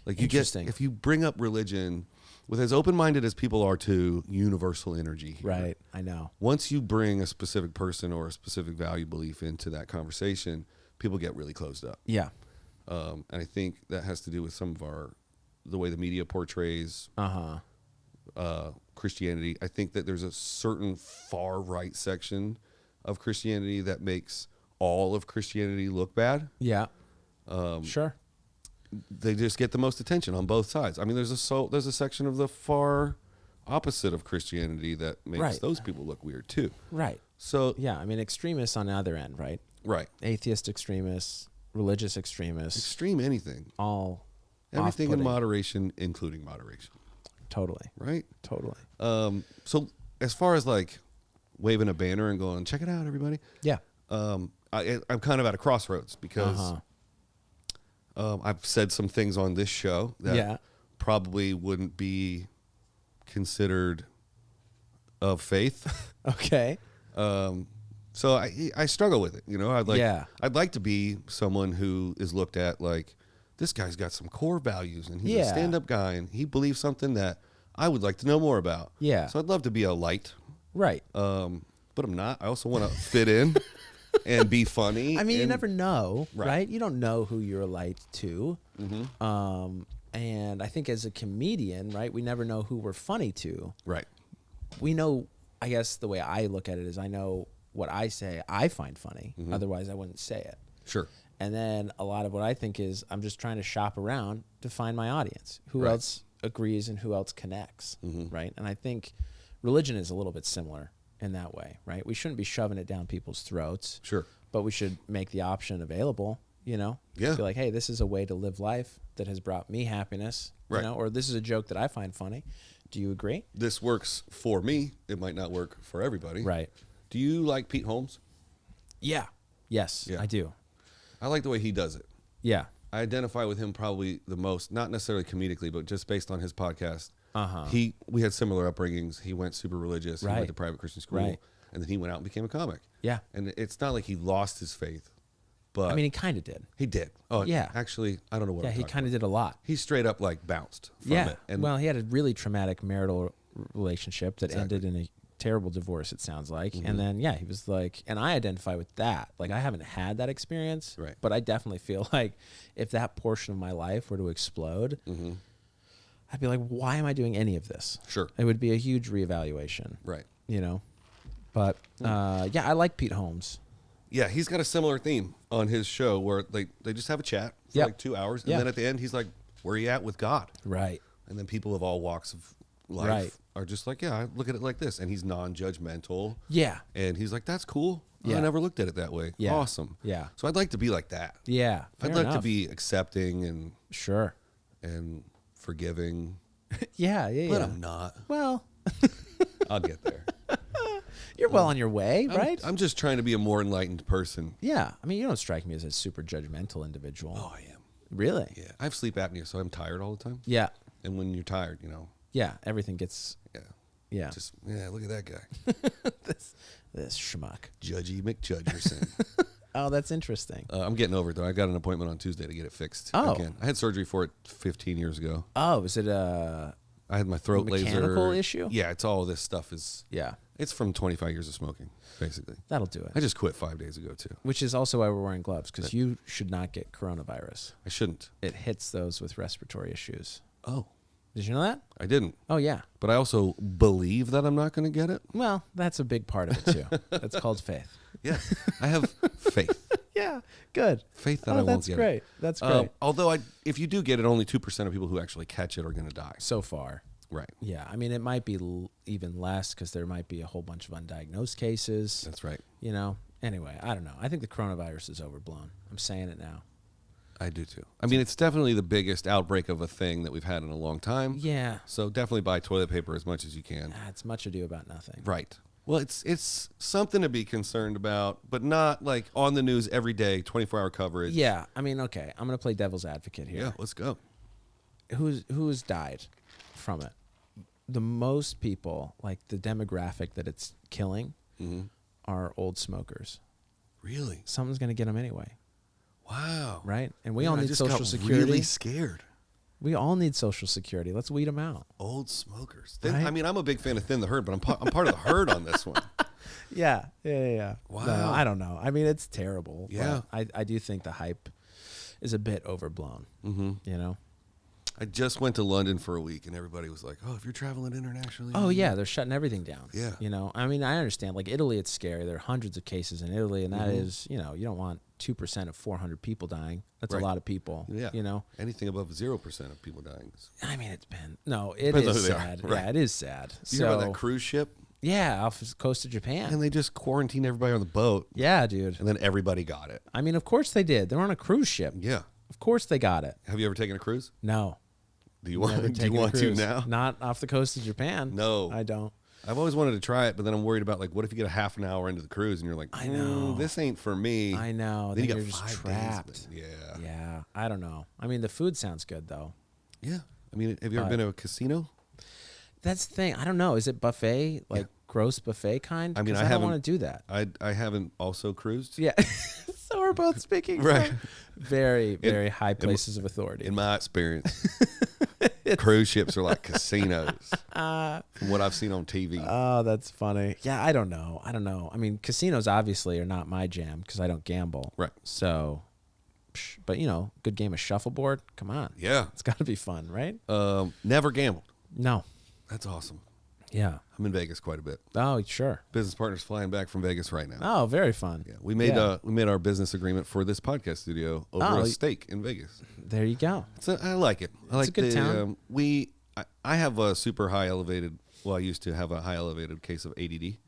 S2: Like if you bring up religion with as open-minded as people are to universal energy here,
S1: right, I know. Once
S2: you bring a specific person or a specific value belief into that conversation, people get really closed up.
S1: Yeah.
S2: And I think that has to do with some of the way the media portrays Christianity. I think that there's a certain far right section of Christianity that makes all of Christianity look bad.
S1: Yeah. Sure.
S2: They just get the most attention on both sides. I mean, there's a section of the far opposite of Christianity that makes those people look weird too.
S1: Right.
S2: So
S1: yeah, I mean, extremists on the other end, right?
S2: Right.
S1: Atheist extremists, religious extremists,
S2: extreme anything, everything in moderation, including moderation.
S1: Totally.
S2: Right.
S1: Totally.
S2: So as far as like waving a banner and going, check it out, everybody.
S1: Yeah.
S2: I'm kind of at a crossroads because I've said some things on this show that probably wouldn't be considered of faith.
S1: Okay.
S2: So I struggle with it. I'd like to be someone who is looked at like, this guy's got some core values and he's a stand-up guy and he believes something that I would like to know more about.
S1: Yeah.
S2: So I'd love to be a light.
S1: Right.
S2: But I'm not. I also want to fit in and be funny.
S1: I mean, you never know, right? You don't know who you're a light to. Mm-hmm. And I think as a comedian, right, we never know who we're funny to.
S2: Right.
S1: We know, I guess the way I look at it is I know what I say I find funny. Mm-hmm. Otherwise, I wouldn't say it.
S2: Sure.
S1: And then a lot of what I think is I'm just trying to shop around to find my audience. Who else agrees and who else connects, right? And I think religion is a little bit similar in that way, right? We shouldn't be shoving it down people's throats.
S2: Sure.
S1: But we should make the option available, Yeah. Be like, hey, this is a way to live life that has brought me happiness, or this is a joke that I find funny. Do you agree?
S2: This works for me. It might not work for everybody.
S1: Right.
S2: Do you like Pete Holmes?
S1: Yeah. Yes, I do.
S2: I like the way he does it.
S1: Yeah.
S2: I identify with him probably the most, not necessarily comedically, but just based on his podcast. We had similar upbringings. He went super religious. He went to private Christian school.
S1: Right.
S2: And then he went out and became a comic.
S1: Yeah.
S2: And it's not like he lost his faith. But
S1: I mean, he kind of did.
S2: He did. Oh,
S1: yeah.
S2: Actually, I don't know what I'm
S1: he
S2: talking
S1: kind of
S2: about.
S1: did a lot.
S2: He straight up like bounced from it. And
S1: well, he had a really traumatic marital relationship that ended in a terrible divorce, it sounds like. And then, he was like, and I identify with that. Like, I haven't had that experience, but I definitely feel like if that portion of my life were to explode, I'd be like, why am I doing any of this?
S2: Sure.
S1: It would be a huge reevaluation.
S2: Right.
S1: But, I like Pete Holmes.
S2: Yeah, he's got a similar theme on his show where they just have a chat for like 2 hours. And then at the end, he's like, where are you at with God?
S1: Right.
S2: And then people of all walks of life are just like, I look at it like this. And he's non-judgmental.
S1: Yeah.
S2: And he's like, that's cool. I never looked at it that way.
S1: Yeah.
S2: Awesome.
S1: Yeah.
S2: So I'd like to be like that.
S1: Yeah.
S2: I'd like to be accepting and and forgiving. But I'm not.
S1: Well,
S2: I'll get there.
S1: You're well on your way, right?
S2: I'm just trying to be a more enlightened person.
S1: Yeah. I mean, you don't strike me as a super judgmental individual.
S2: Oh, I am.
S1: Really?
S2: Yeah. I have sleep apnea, so I'm tired all the time.
S1: Yeah.
S2: And when you're tired,
S1: Yeah, everything gets... Yeah.
S2: Just, look at that guy.
S1: this schmuck.
S2: Judgy McJudgerson.
S1: Oh, that's interesting.
S2: I'm getting over it, though. I got an appointment on Tuesday to get it fixed again. I had surgery for it 15 years ago.
S1: Oh, is it a...
S2: I had my throat laser.
S1: Mechanical issue?
S2: Yeah, it's all this stuff is...
S1: Yeah.
S2: It's from 25 years of smoking, basically.
S1: That'll do it.
S2: I just quit 5 days ago, too.
S1: Which is also why we're wearing gloves, because you should not get coronavirus.
S2: I shouldn't.
S1: It hits those with respiratory issues.
S2: Oh.
S1: Did you know that?
S2: I didn't.
S1: Oh, yeah.
S2: But I also believe that I'm not going to get it.
S1: Well, that's a big part of it, too. That's called faith.
S2: Yeah. I have faith.
S1: Yeah. Good.
S2: Faith that I won't get it.
S1: That's great.
S2: Although if you do get it, only 2% of people who actually catch it are going to die.
S1: So far.
S2: Right.
S1: Yeah. I mean, it might be even less because there might be a whole bunch of undiagnosed cases.
S2: That's right.
S1: Anyway, I don't know. I think the coronavirus is overblown. I'm saying it now.
S2: I do too. I mean, it's definitely the biggest outbreak of a thing that we've had in a long time.
S1: Yeah.
S2: So definitely buy toilet paper as much as you can.
S1: It's much ado about nothing.
S2: Right. Well, it's something to be concerned about, but not like on the news every day, 24-hour coverage.
S1: Yeah. I mean, okay. I'm going to play devil's advocate here.
S2: Yeah, let's go.
S1: Who's died from it? The most people, like the demographic that it's killing, are old smokers.
S2: Really?
S1: Something's going to get them anyway.
S2: Wow.
S1: Right? And we all need Social Security.
S2: Really scared.
S1: We all need Social Security. Let's weed them out.
S2: Old smokers. I mean, I'm a big fan of Thin the Herd, but I'm part of the herd on this one.
S1: Yeah.
S2: Wow.
S1: No, I don't know. I mean, it's terrible.
S2: Yeah.
S1: I do think the hype is a bit overblown. Mm-hmm.
S2: I just went to London for a week, and everybody was like, "Oh, if you're traveling internationally."
S1: Oh yeah, they're shutting everything down.
S2: Yeah.
S1: I mean, I understand. Like Italy, it's scary. There are hundreds of cases in Italy, and that is, you don't want 2% of 400 people dying. That's a lot of people.
S2: Yeah. Anything above 0% of people dying.
S1: I mean, it is sad.
S2: Right.
S1: Yeah, it is sad.
S2: You hear about that cruise ship?
S1: Yeah, off the coast of Japan.
S2: And they just quarantined everybody on the boat.
S1: Yeah, dude.
S2: And then everybody got it.
S1: I mean, of course they did. They're on a cruise ship.
S2: Yeah.
S1: Of course they got it.
S2: Have you ever taken a cruise?
S1: No.
S2: Do you want to now?
S1: Not off the coast of Japan.
S2: No.
S1: I don't.
S2: I've always wanted to try it, but then I'm worried about, like, what if you get a half an hour into the cruise and you're like,
S1: I know.
S2: This ain't for me.
S1: I know.
S2: Then
S1: you're
S2: you got
S1: just
S2: 5
S1: trapped.
S2: days. Yeah.
S1: Yeah. I don't know. I mean, the food sounds good, though.
S2: Yeah. I mean, have you ever been to a casino?
S1: That's the thing. I don't know. Is it buffet? Like gross buffet kind?
S2: I mean,
S1: I don't want to do that.
S2: I haven't also cruised.
S1: Yeah. So we're both speaking
S2: right.
S1: from very, very high places of authority.
S2: In my experience, cruise ships are like casinos from what I've seen on TV.
S1: Oh, that's funny. Yeah, I don't know. I mean, casinos obviously are not my jam because I don't gamble.
S2: Right.
S1: So, but, good game of shuffleboard. Come on.
S2: Yeah.
S1: It's got to be fun, right?
S2: Never gambled.
S1: No.
S2: That's awesome.
S1: Yeah.
S2: I'm in Vegas quite a bit.
S1: Oh, sure.
S2: Business partners flying back from Vegas right now.
S1: Oh, very fun.
S2: Yeah, we made our business agreement for this podcast studio over a steak in Vegas.
S1: There you go.
S2: I like it. I like
S1: a good town.
S2: I have a super high elevated. Well, I used to have a high elevated case of ADD.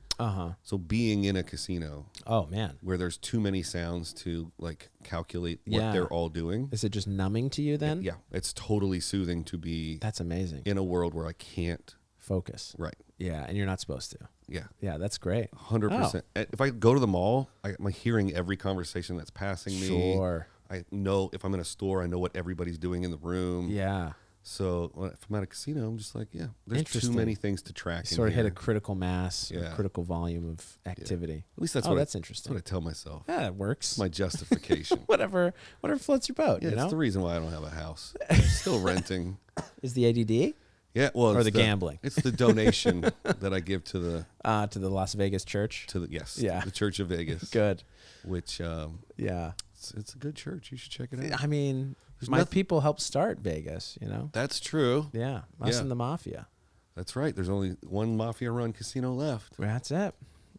S2: So being in a casino,
S1: oh man,
S2: where there's too many sounds to like calculate what they're all doing.
S1: Is it just numbing to you then?
S2: Yeah, it's totally soothing to be.
S1: That's amazing.
S2: In a world where I can't
S1: focus.
S2: Right.
S1: Yeah, and you're not supposed to.
S2: Yeah.
S1: Yeah, that's great.
S2: 100%. If I go to the mall, I'm hearing every conversation that's passing me.
S1: Sure.
S2: I know if I'm in a store, I know what everybody's doing in the room.
S1: Yeah.
S2: So if I'm at a casino, I'm just like, there's too many things to track.
S1: Sort of hit a critical mass, a critical volume of activity.
S2: Yeah. At least that's
S1: that's interesting.
S2: That's what I tell myself.
S1: Yeah, it works.
S2: It's my justification.
S1: whatever floats your boat.
S2: Yeah, it's the reason why I don't have a house. I'm still renting.
S1: Is the ADD?
S2: Yeah, well,
S1: or the gambling.
S2: It's the donation that I give to the
S1: Las Vegas church.
S2: The Church of Vegas.
S1: Good.
S2: Which it's a good church. You should check it out.
S1: I mean, my people helped start Vegas.
S2: That's true.
S1: Yeah, us and the mafia.
S2: That's right. There's only one mafia-run casino left.
S1: That's it.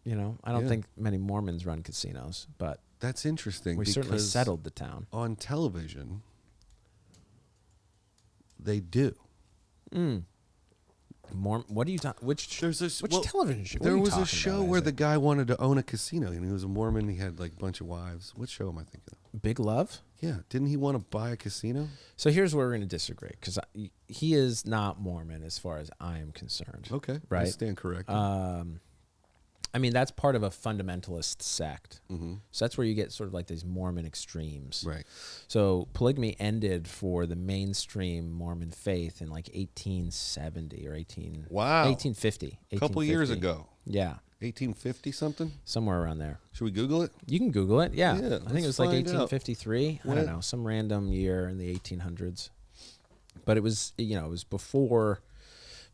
S1: I don't think many Mormons run casinos, but
S2: that's interesting.
S1: We certainly settled the town.
S2: On television, they do.
S1: What are you talking? Which television show?
S2: There was a show where the guy wanted to own a casino, and he was a Mormon. He had like a bunch of wives. What show am I thinking of?
S1: Big Love?
S2: Yeah. Didn't he want to buy a casino?
S1: So here's where we're going to disagree, because he is not Mormon as far as I am concerned.
S2: Okay.
S1: Right.
S2: I stand corrected.
S1: I mean, that's part of a fundamentalist sect.
S2: Mm-hmm.
S1: So that's where you get sort of like these Mormon extremes.
S2: Right.
S1: So polygamy ended for the mainstream Mormon faith in like 1870 or 1850.
S2: A couple years ago.
S1: Yeah.
S2: 1850 something?
S1: Somewhere around there.
S2: Should we Google it?
S1: You can Google it. Yeah. I think it was like 1853. I don't know, some random year in the 1800s. But it was, it was before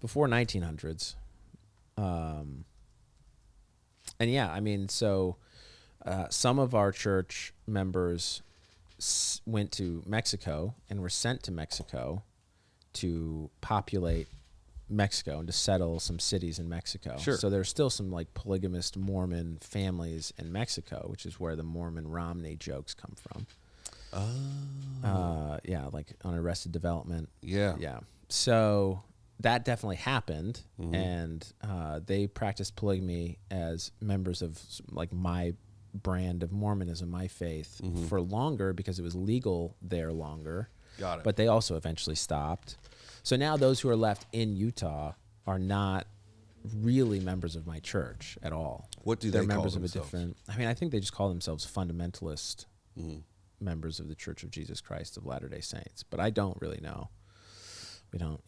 S1: 1900s. And yeah, I mean, so some of our church members went to Mexico and were sent to Mexico to populate Mexico and to settle some cities in Mexico.
S2: Sure.
S1: So there's still some like polygamist Mormon families in Mexico, which is where the Mormon Romney jokes come from. Oh. Yeah, like on Arrested Development.
S2: Yeah.
S1: Yeah. So that definitely happened, and they practiced polygamy as members of like my brand of Mormonism, my faith, for longer because it was legal there longer.
S2: Got it.
S1: But they also eventually stopped. So now those who are left in Utah are not really members of my church at all.
S2: What do
S1: They're
S2: they
S1: members
S2: call
S1: of
S2: themselves?
S1: a different. I mean, I think they just call themselves fundamentalist members of the Church of Jesus Christ of Latter-day Saints. But I don't really know. We don't,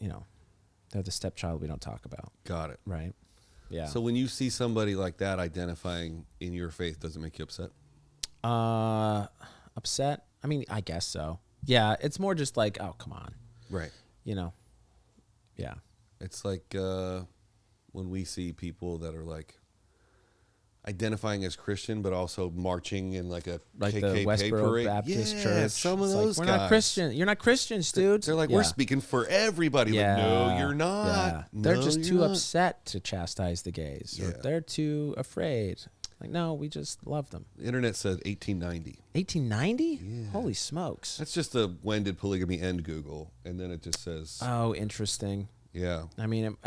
S1: they're the stepchild we don't talk about.
S2: Got it.
S1: Right? Yeah.
S2: So when you see somebody like that identifying in your faith, does it make you upset?
S1: Upset? I mean, I guess so. Yeah, it's more just like, oh, come on.
S2: Right.
S1: Yeah.
S2: It's like when we see people that are like identifying as Christian, but also marching in like a
S1: like
S2: KKK
S1: the Westboro
S2: parade.
S1: Baptist
S2: Yeah,
S1: Church.
S2: some of
S1: It's
S2: those
S1: like,
S2: guys.
S1: We're not Christian. You're not Christians, dude.
S2: They're like, we're speaking for everybody.
S1: Yeah.
S2: Like, no, you're not.
S1: Yeah.
S2: No,
S1: They're just
S2: you're
S1: too
S2: not.
S1: upset to chastise the gays. Or
S2: Yeah.
S1: they're too afraid. Like, no, we just love them.
S2: The internet said 1890.
S1: 1890?
S2: Yeah.
S1: Holy smokes.
S2: That's just the when did polygamy end Google, and then it just says,
S1: Oh, interesting.
S2: yeah.
S1: I mean,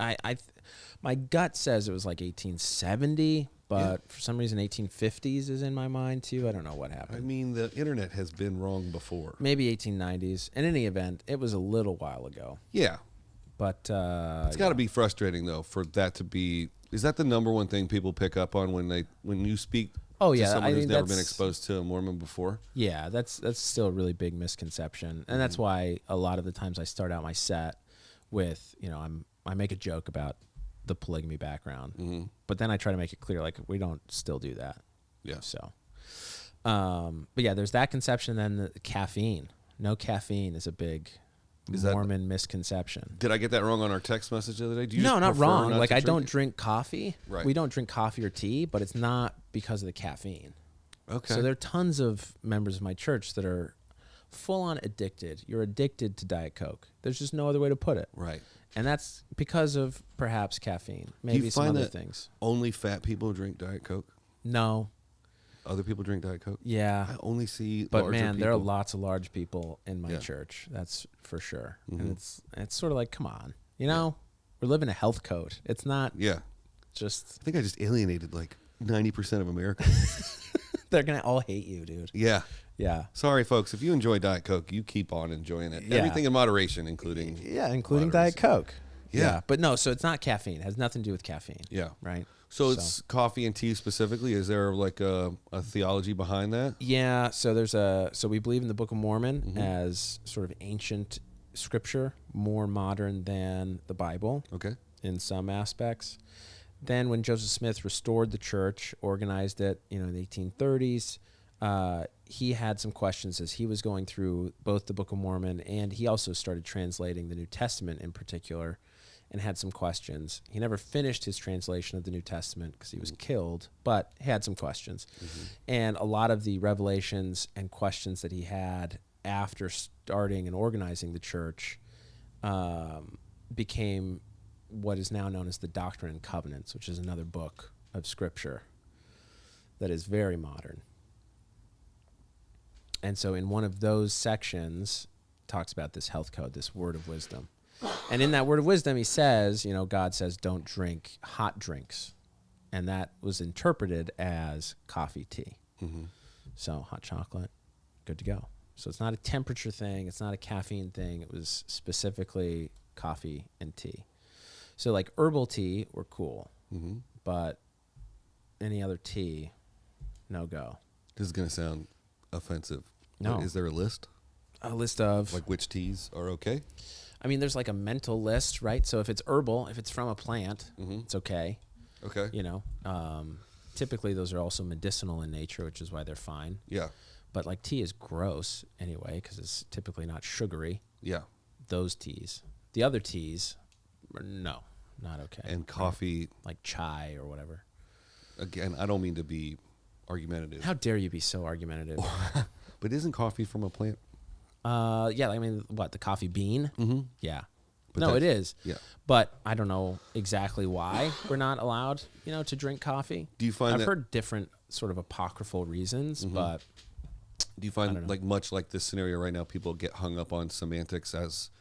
S1: my gut says it was like 1870, but for some reason 1850s is in my mind too. I don't know what happened.
S2: I mean, the internet has been wrong before.
S1: Maybe 1890s. In any event, it was a little while ago.
S2: Yeah.
S1: But
S2: it's got to be frustrating though for that to be. Is that the number one thing people pick up on when you speak? To someone who's never been exposed to a Mormon before?
S1: Yeah, that's still a really big misconception. And that's why a lot of the times I start out my set with, I make a joke about the polygamy background. But then I try to make it clear, like, we don't still do that.
S2: Yeah.
S1: So, but yeah, there's that conception. Then the caffeine. No caffeine is a big Mormon misconception.
S2: Did I get that wrong on our text message the other day?
S1: No, not wrong. Like, I don't drink coffee.
S2: Right.
S1: We don't drink coffee or tea, but it's not because of the caffeine.
S2: Okay.
S1: So there are tons of members of my church that are full-on addicted. You're addicted to Diet Coke. There's just no other way to put it.
S2: Right.
S1: And that's because of perhaps caffeine, maybe some other things.
S2: Only fat people drink Diet Coke?
S1: No.
S2: Other people drink Diet Coke?
S1: Yeah.
S2: I only see
S1: But
S2: larger
S1: man,
S2: people.
S1: there are lots of large people in my church. That's for sure. And it's sort of like, come on. We're living a health code. It's not just...
S2: I think I just alienated like 90% of America.
S1: They're going to all hate you, dude.
S2: Yeah.
S1: Yeah.
S2: Sorry, folks. If you enjoy Diet Coke, you keep on enjoying it. Yeah. Everything in moderation, including
S1: Diet Coke. Yeah. But no, so it's not caffeine. It has nothing to do with caffeine.
S2: Yeah.
S1: Right?
S2: So it's coffee and tea specifically. Is there like a theology behind that?
S1: Yeah. So we believe in the Book of Mormon as sort of ancient scripture, more modern than the Bible.
S2: Okay.
S1: In some aspects. Then when Joseph Smith restored the church, organized it, in the 1830s, he had some questions as he was going through both the Book of Mormon, and he also started translating the New Testament in particular, and had some questions. He never finished his translation of the New Testament because he was killed, but he had some questions. And a lot of the revelations and questions that he had after starting and organizing the church became what is now known as the Doctrine Covenants, which is another book of scripture that is very modern. And so in one of those sections, talks about this health code, this word of wisdom. And in that word of wisdom, he says, God says, don't drink hot drinks. And that was interpreted as coffee, tea. So hot chocolate, good to go. So it's not a temperature thing. It's not a caffeine thing. It was specifically coffee and tea. So like herbal tea were cool, but any other tea, no go.
S2: This is going to sound offensive.
S1: No.
S2: Is there a list?
S1: A list of...
S2: Like which teas are okay?
S1: I mean, there's like a mental list, right? So if it's herbal, if it's from a plant, it's okay.
S2: Okay.
S1: Typically those are also medicinal in nature, which is why they're fine.
S2: Yeah.
S1: But like tea is gross anyway, because it's typically not sugary.
S2: Yeah.
S1: Those teas. The other teas, no, not okay.
S2: And coffee.
S1: Right? Like chai or whatever.
S2: Again, I don't mean to be argumentative.
S1: How dare you be so argumentative?
S2: But isn't coffee from a plant?
S1: Yeah, I mean, what, the coffee bean? Yeah.
S2: But
S1: no, it is.
S2: Yeah.
S1: But I don't know exactly why we're not allowed, to drink coffee.
S2: Do you find
S1: I've heard different sort of apocryphal reasons, but
S2: do you find like much like this scenario right now, people get hung up on semantics as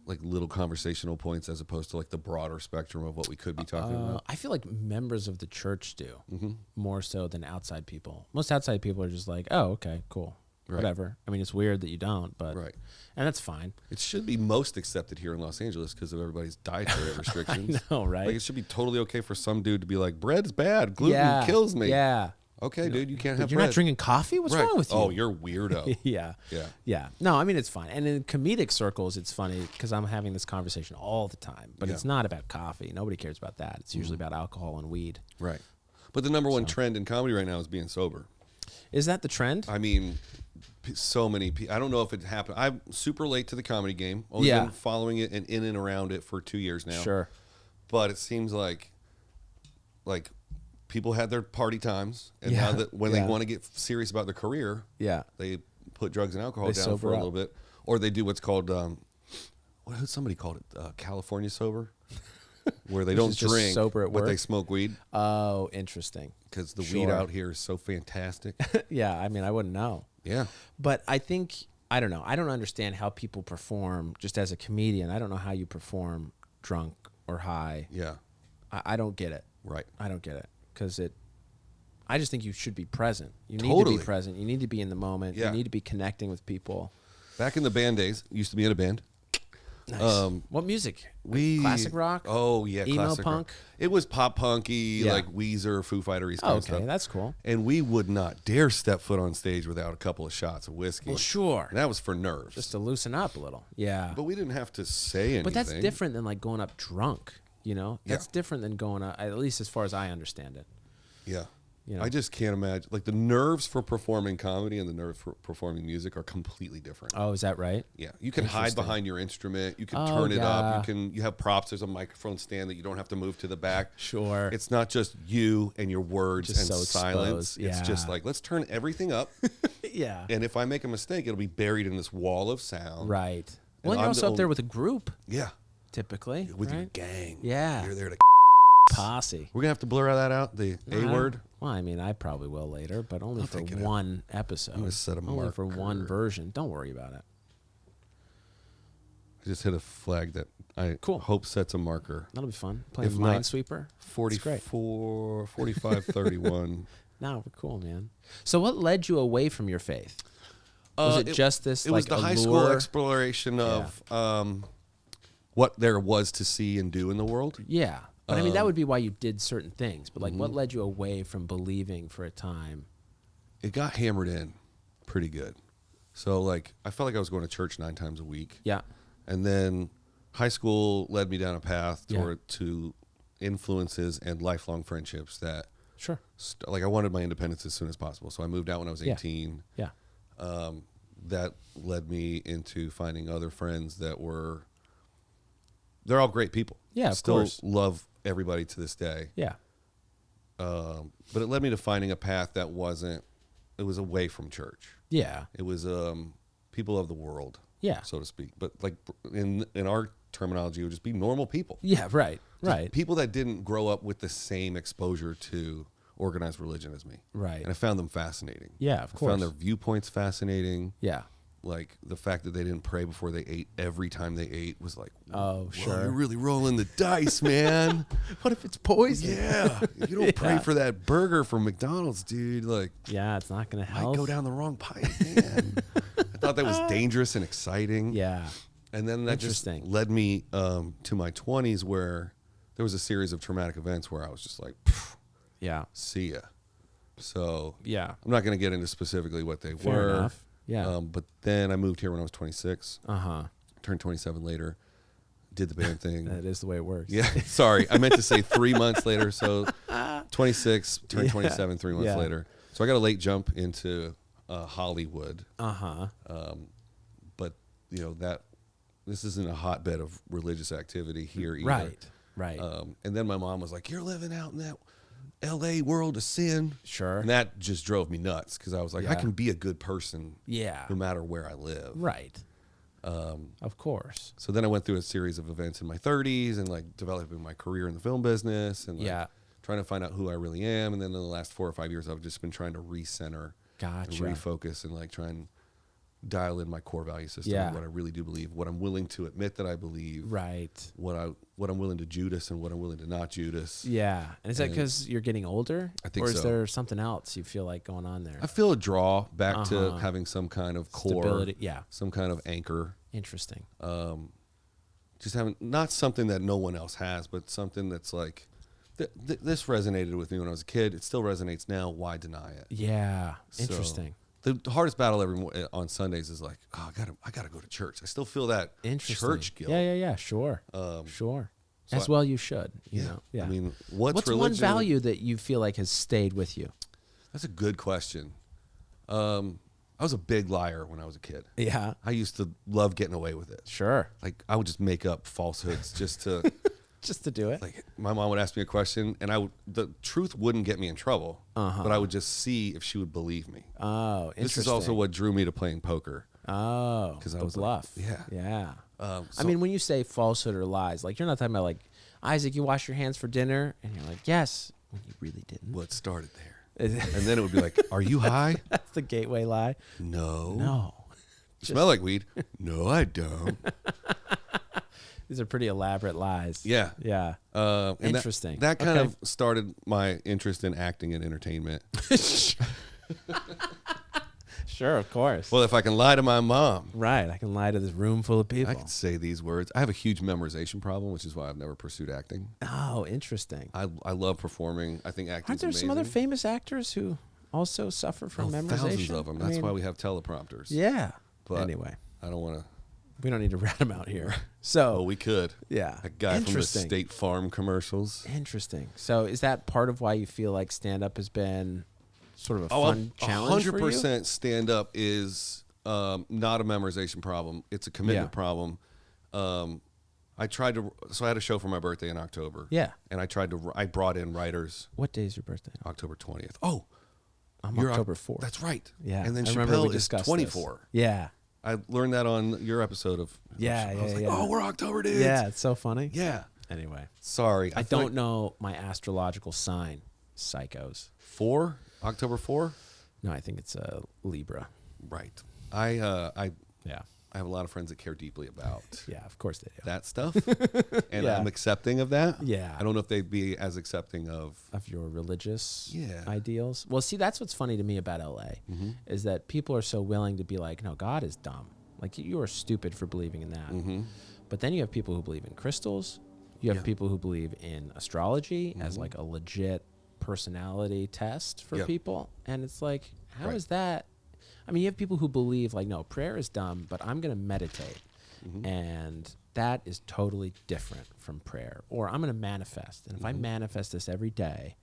S2: like little conversational points as opposed to like the broader spectrum of what we could be talking about?
S1: I feel like members of the church do more so than outside people. Most outside people are just like, oh, okay, cool. Right. Whatever. I mean, it's weird that you don't, but and that's fine.
S2: It should be most accepted here in Los Angeles because of everybody's dietary restrictions.
S1: I know, right?
S2: Like it should be totally okay for some dude to be like, bread's bad, gluten kills me.
S1: Yeah.
S2: Okay, dude, you can't have
S1: you're
S2: bread.
S1: Not drinking coffee? What's wrong with you?
S2: Oh, you're weirdo.
S1: Yeah. No, I mean, it's fine. And in comedic circles, it's funny because I'm having this conversation all the time, but it's not about coffee. Nobody cares about that. It's usually about alcohol and weed.
S2: Right. But the number one trend in comedy right now is being sober.
S1: Is that the trend?
S2: I mean, so many people. I don't know if it happened. I'm super late to the comedy game. Only been following it and in and around it for 2 years now.
S1: Sure.
S2: But it seems like people had their party times, and now that when they want to get serious about their career, they put drugs and alcohol down for a little bit, or they do what's called somebody called it California sober, where they don't drink,
S1: sober at work,
S2: but they smoke weed.
S1: Oh, interesting.
S2: Because the weed out here is so fantastic.
S1: Yeah, I mean, I wouldn't know.
S2: Yeah,
S1: but I think I don't know. I don't understand how people perform just as a comedian. I don't know how you perform drunk or high.
S2: Yeah,
S1: I don't get it.
S2: Right,
S1: I don't get it. Because I just think you should be present. You need to be present. You need to be in the moment. You need to be connecting with people.
S2: Back in the band days, used to be in a band.
S1: Nice. What music? Classic rock?
S2: Oh, yeah.
S1: Emo
S2: classic
S1: punk?
S2: Rock. It was pop punky, like Weezer, Foo Fighters kind of stuff.
S1: Okay, that's cool.
S2: And we would not dare step foot on stage without a couple of shots of whiskey.
S1: Well, sure.
S2: And that was for nerves.
S1: Just to loosen up a little. Yeah.
S2: But we didn't have to say anything.
S1: But that's different than like going up drunk, you know? That's different than going up, at least as far as I understand it.
S2: Yeah.
S1: You know?
S2: I just can't imagine. Like, the nerves for performing comedy and the nerves for performing music are completely different.
S1: Oh, is that right?
S2: Yeah. You can hide behind your instrument. You can turn it up. You have props. There's a microphone stand that you don't have to move to the back.
S1: Sure.
S2: It's not just you and your words
S1: just
S2: and
S1: so
S2: silence. It's just like, let's turn everything up.
S1: Yeah.
S2: And if I make a mistake, it'll be buried in this wall of sound.
S1: Right. Well, and you're also up there with a group.
S2: Yeah.
S1: Typically.
S2: With your gang.
S1: Yeah.
S2: You're there to
S1: posse.
S2: We're going to have to blur that out, the A word.
S1: Well, I mean, I probably will later, but only for one episode.
S2: I'm going to set a
S1: only
S2: marker.
S1: for one version. Don't worry about it.
S2: I just hit a flag that I hope sets a marker.
S1: That'll be fun. Playing Minesweeper.
S2: 44, 45, 31.
S1: No, we're cool, man. So what led you away from your faith? Was it just this
S2: It was the high school exploration of what there was to see and do in the world.
S1: Yeah. But I mean, that would be why you did certain things. But like, what led you away from believing for a time?
S2: It got hammered in pretty good. So like, I felt like I was going to church 9 times a week.
S1: Yeah.
S2: And then high school led me down a path to influences and lifelong friendships that like I wanted my independence as soon as possible. So I moved out when I was 18.
S1: Yeah.
S2: That led me into finding other friends that they're all great people.
S1: Yeah, of course.
S2: Still love everybody to this day.
S1: Yeah.
S2: But it led me to finding a path that it was away from church.
S1: Yeah.
S2: It was people of the world.
S1: Yeah.
S2: So to speak. But like in our terminology, it would just be normal people.
S1: Yeah, right. Right.
S2: People that didn't grow up with the same exposure to organized religion as me.
S1: Right.
S2: And I found them fascinating.
S1: Yeah, of course.
S2: I found their viewpoints fascinating.
S1: Yeah.
S2: Like the fact that they didn't pray before they ate every time they ate was like,
S1: oh, sure.
S2: You're really rolling the dice, man.
S1: What if it's poison?
S2: Yeah. You don't pray for that burger from McDonald's, dude. Like,
S1: yeah, it's not going to help.
S2: Might go down the wrong pipe, man. I thought that was dangerous and exciting.
S1: Yeah.
S2: And then that just led me to my 20s where there was a series of traumatic events where I was just like, see ya. So
S1: yeah,
S2: I'm not going to get into specifically what they
S1: Fair
S2: were.
S1: enough. Yeah.
S2: But then I moved here when I was 26.
S1: Uh-huh.
S2: Turned 27 later. Did the band thing.
S1: That is the way it works.
S2: Yeah. Sorry. I meant to say 3 months later. So 26, turned 27 3 months later. So I got a late jump into Hollywood.
S1: Uh-huh.
S2: But, this isn't a hotbed of religious activity here either.
S1: Right. Right.
S2: And then my mom was like, you're living out in that L.A. world of sin.
S1: Sure.
S2: And that just drove me nuts because I was like, I can be a good person no matter where I live.
S1: Right. Of course.
S2: So then I went through a series of events in my 30s and like developing my career in the film business and trying to find out who I really am. And then in the last 4 or 5 years, I've just been trying to recenter and refocus and like try and dial in my core value system and what I really do believe, what I'm willing to admit that I believe,
S1: right?
S2: What I'm willing to Judas and what I'm willing to not Judas.
S1: Yeah, and is that because you're getting older?
S2: I think
S1: so. Or
S2: is
S1: there something else you feel like going on there?
S2: I feel a draw back to having some kind of core,
S1: stability,
S2: some kind of anchor.
S1: Interesting.
S2: Just having not something that no one else has, but something that's like this resonated with me when I was a kid. It still resonates now. Why deny it?
S1: Yeah, interesting.
S2: The hardest battle on Sundays is like, I gotta go to church. I still feel that church guilt.
S1: Yeah. Sure. Sure. So as well you should. You know. Yeah.
S2: I mean, what's
S1: one value that you feel like has stayed with you?
S2: That's a good question. I was a big liar when I was a kid.
S1: Yeah.
S2: I used to love getting away with it.
S1: Sure.
S2: Like I would just make up falsehoods just to
S1: just to do it.
S2: Like my mom would ask me a question and the truth wouldn't get me in trouble, but I would just see if she would believe me.
S1: Oh, interesting.
S2: This is also what drew me to playing poker.
S1: Oh, because I was bluff.
S2: Like,
S1: Yeah. I mean, when you say falsehood or lies, like you're not talking about like, Isaac, you wash your hands for dinner, and you're like, yes, when you really didn't.
S2: Well, it started there. And then it would be like, are you high?
S1: That's the gateway lie.
S2: No. You smell like weed? No, I don't.
S1: These are pretty elaborate lies.
S2: Yeah.
S1: Yeah. Interesting.
S2: That kind of started my interest in acting and entertainment.
S1: Sure, of course.
S2: Well, if I can lie to my mom.
S1: Right. I can lie to this room full of people.
S2: I can say these words. I have a huge memorization problem, which is why I've never pursued acting.
S1: Oh, interesting.
S2: I love performing. I think acting
S1: Aren't there some other famous actors who also suffer from memorization?
S2: Thousands of them. That's why we have teleprompters.
S1: Yeah.
S2: But
S1: anyway.
S2: I don't want to.
S1: We don't need to rat them out here. So.
S2: Oh, we could.
S1: Yeah.
S2: A guy from the State Farm commercials.
S1: Interesting. So is that part of why you feel like stand-up has been sort of a fun challenge for you?
S2: 100% stand-up is not a memorization problem. It's a commitment problem. I had a show for my birthday in October.
S1: Yeah.
S2: And I brought in writers.
S1: What day is your birthday?
S2: October 20th. Oh.
S1: I'm October 4th.
S2: That's right.
S1: Yeah.
S2: And then Chappelle is 24.
S1: This. Yeah.
S2: I learned that on your episode of.
S1: Yeah.
S2: I was like, oh, we're October dudes.
S1: Yeah, it's so funny.
S2: Yeah.
S1: Anyway.
S2: Sorry.
S1: I don't know my astrological sign. Psychos.
S2: 4? October 4?
S1: No, I think it's Libra.
S2: Right. I have a lot of friends that care deeply about
S1: of course they do.
S2: That stuff. And I'm accepting of that.
S1: Yeah.
S2: I don't know if they'd be as accepting of
S1: your religious ideals. Well, see, that's what's funny to me about LA is that people are so willing to be like, no, God is dumb. Like, you are stupid for believing in that. But then you have people who believe in crystals. You have people who believe in astrology as like a legit personality test for people. And it's like, how is that? I mean, you have people who believe like, no, prayer is dumb, but I'm going to meditate. And that is totally different from prayer. Or I'm going to manifest. And if I manifest this every day,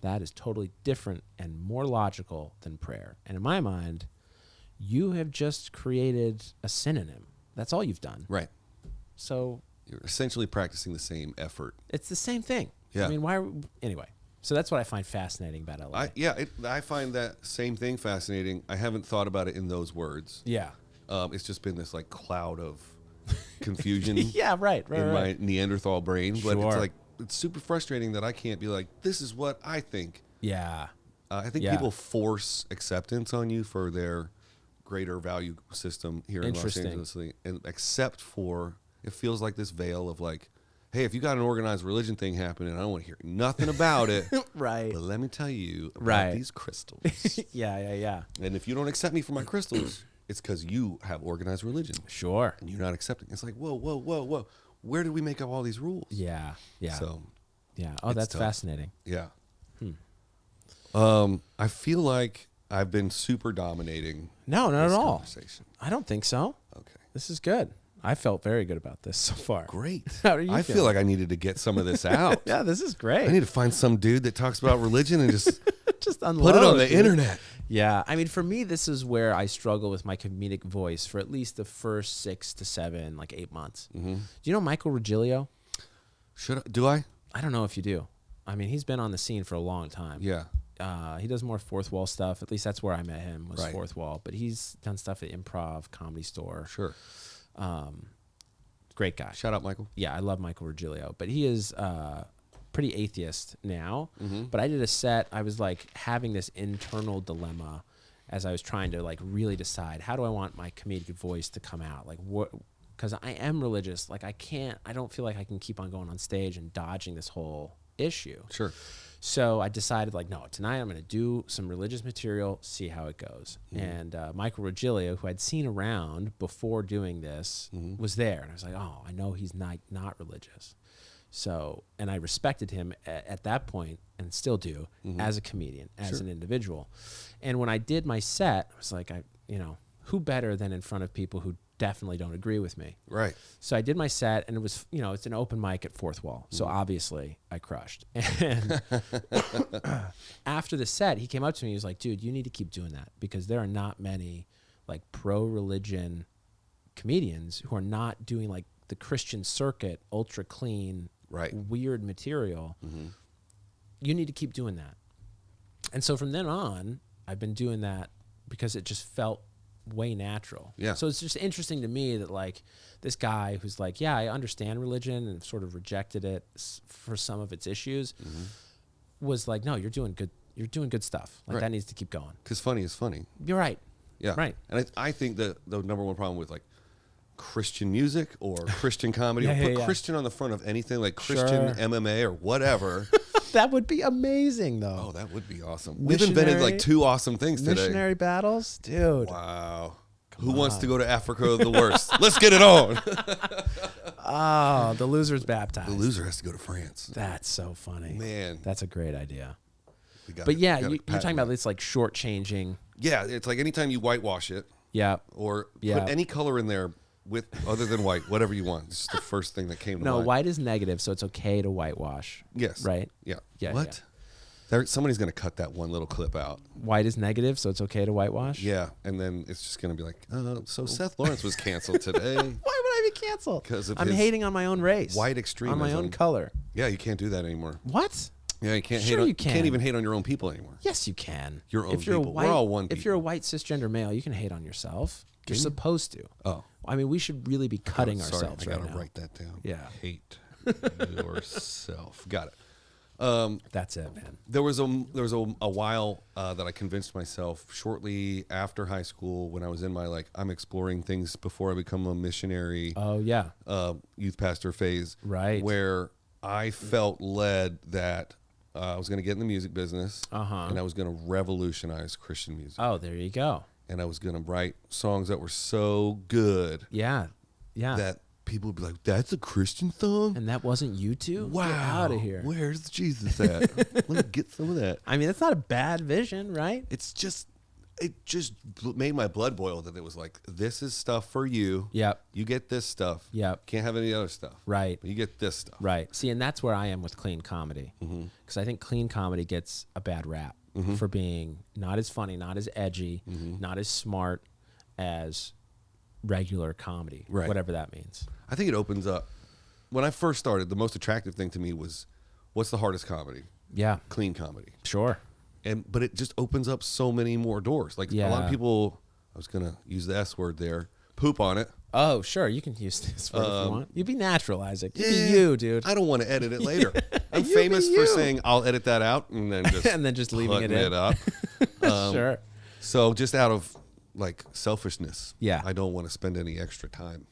S1: that is totally different and more logical than prayer. And in my mind, you have just created a synonym. That's all you've done.
S2: Right.
S1: So
S2: you're essentially practicing the same effort.
S1: It's the same thing.
S2: Yeah.
S1: I mean, anyway. So that's what I find fascinating about LA.
S2: I find that same thing fascinating. I haven't thought about it in those words.
S1: Yeah.
S2: It's just been this like cloud of confusion.
S1: Right.
S2: In my Neanderthal brain. But it's like, it's super frustrating that I can't be like, this is what I think.
S1: Yeah.
S2: I think people force acceptance on you for their greater value system here in Los Angeles. And except for, it feels like this veil of like, hey, if you got an organized religion thing happening, I don't want to hear nothing about it.
S1: Right.
S2: But let me tell you about these crystals.
S1: Yeah.
S2: And if you don't accept me for my crystals, it's because you have organized religion.
S1: Sure.
S2: And you're not accepting. It's like, whoa. Where did we make up all these rules?
S1: Yeah.
S2: So,
S1: yeah. Oh, that's fascinating.
S2: Yeah. I feel like I've been super dominating.
S1: No, not at all. I don't think so.
S2: Okay.
S1: This is good. I felt very good about this so far.
S2: Great.
S1: How do you
S2: I feel like I needed to get some of this out.
S1: Yeah, this is great.
S2: I need to find some dude that talks about religion and just
S1: unload,
S2: put it on the internet.
S1: Yeah. I mean, for me, this is where I struggle with my comedic voice for at least the first 6 to 7, like 8 months. Do you know Michael Regilio?
S2: Do I?
S1: I don't know if you do. I mean, he's been on the scene for a long time.
S2: Yeah.
S1: He does more Fourth Wall stuff. At least that's where I met him, was Fourth Wall. But he's done stuff at Improv, Comedy Store.
S2: Sure.
S1: Great guy.
S2: Shout out, Michael.
S1: Yeah, I love Michael Regilio. But he is pretty atheist now. But I did a set. I was like having this internal dilemma as I was trying to like really decide, how do I want my comedic voice to come out? Like, what? Because I am religious. Like, I don't feel like I can keep on going on stage and dodging this whole issue.
S2: Sure.
S1: So I decided, like, no, tonight I'm going to do some religious material, see how it goes. And Michael Regilio, who I'd seen around before doing this, was there. And I was like, oh, I know he's not religious. So, and I respected him at that point, and still do, as a comedian, as an individual. And when I did my set, I was like, who better than in front of people who definitely don't agree with me.
S2: Right.
S1: So I did my set, and it was, it's an open mic at Fourth Wall. So obviously I crushed. And after the set, he came up to me. He was like, dude, you need to keep doing that, because there are not many like pro-religion comedians who are not doing like the Christian circuit, ultra clean, weird material. You need to keep doing that. And so from then on, I've been doing that because it just felt way natural.
S2: Yeah.
S1: So it's just interesting to me that like this guy who's like, yeah, I understand religion and sort of rejected it for some of its issues, was like, no, you're doing good. You're doing good stuff. Like that needs to keep going.
S2: Because funny is funny.
S1: You're right.
S2: Yeah.
S1: Right.
S2: And I think that the number one problem with like Christian music or Christian comedy, or put Christian on the front of anything, like Christian MMA or whatever,
S1: That would be amazing, though.
S2: Oh, that would be awesome. We've invented like 2 awesome things today.
S1: Missionary battles? Dude.
S2: Wow. Who wants to go to Africa the worst? Let's get it on.
S1: Oh, the loser's baptized.
S2: The loser has to go to France.
S1: That's so funny.
S2: Man.
S1: That's a great idea. But yeah, you're talking about this like shortchanging.
S2: Yeah, it's like anytime you whitewash it.
S1: Yeah.
S2: Or put any color in there with other than white, whatever you want. It's the first thing that came to mind.
S1: No, white is negative, so it's okay to whitewash.
S2: Yes.
S1: Right?
S2: Yeah.
S1: Yeah.
S2: What? Somebody's going to cut that one little clip out.
S1: White is negative, so it's okay to whitewash?
S2: Yeah, and then it's just going to be like, so Seth Lawrence was canceled today.
S1: Why would I be canceled?
S2: Because
S1: I'm hating on my own race.
S2: White extremism.
S1: On my own color.
S2: Yeah, you can't do that anymore.
S1: What?
S2: Yeah, you can't.
S1: Sure, you
S2: can. You can't even hate on your own people anymore.
S1: Yes, you can.
S2: Your own people. We're all one people.
S1: If you're a white cisgender male, you can hate on yourself. You're supposed to.
S2: Oh.
S1: I mean, we should really be cutting ourselves right now.
S2: I got to write that down.
S1: Yeah.
S2: Hate yourself. Got it.
S1: That's it, man.
S2: There was a while that I convinced myself shortly after high school when I was in my I'm exploring things before I become a missionary.
S1: Oh yeah.
S2: Youth pastor phase.
S1: Right.
S2: Where I felt led that I was going to get in the music business and I was going to revolutionize Christian music.
S1: Oh, there you go.
S2: And I was going to write songs that were so good.
S1: Yeah. Yeah.
S2: That people would be like, that's a Christian song?
S1: And that wasn't you two?
S2: Wow.
S1: Get out of here.
S2: Where's Jesus at? Let me get some of that.
S1: I mean, that's not a bad vision, right?
S2: It just made my blood boil that it was like, this is stuff for you.
S1: Yep.
S2: You get this stuff.
S1: Yep.
S2: Can't have any other stuff.
S1: Right.
S2: But you get this stuff.
S1: Right. See, and that's where I am with clean comedy. Because I think clean comedy gets a bad rap for being not as funny, not as edgy, not as smart as regular comedy, whatever that means.
S2: I think it opens up. When I first started, the most attractive thing to me was, what's the hardest comedy?
S1: Yeah.
S2: Clean comedy.
S1: Sure.
S2: But it just opens up so many more doors. Like a lot of people, I was going to use the S word there, poop on it.
S1: Oh, sure. You can use this word if you want. You be natural, Isaac. You be you, dude.
S2: I don't want to edit it later. I'm famous for saying I'll edit that out and then just
S1: leaving it
S2: up.
S1: Sure.
S2: So just out of selfishness,
S1: I
S2: don't want to spend any extra time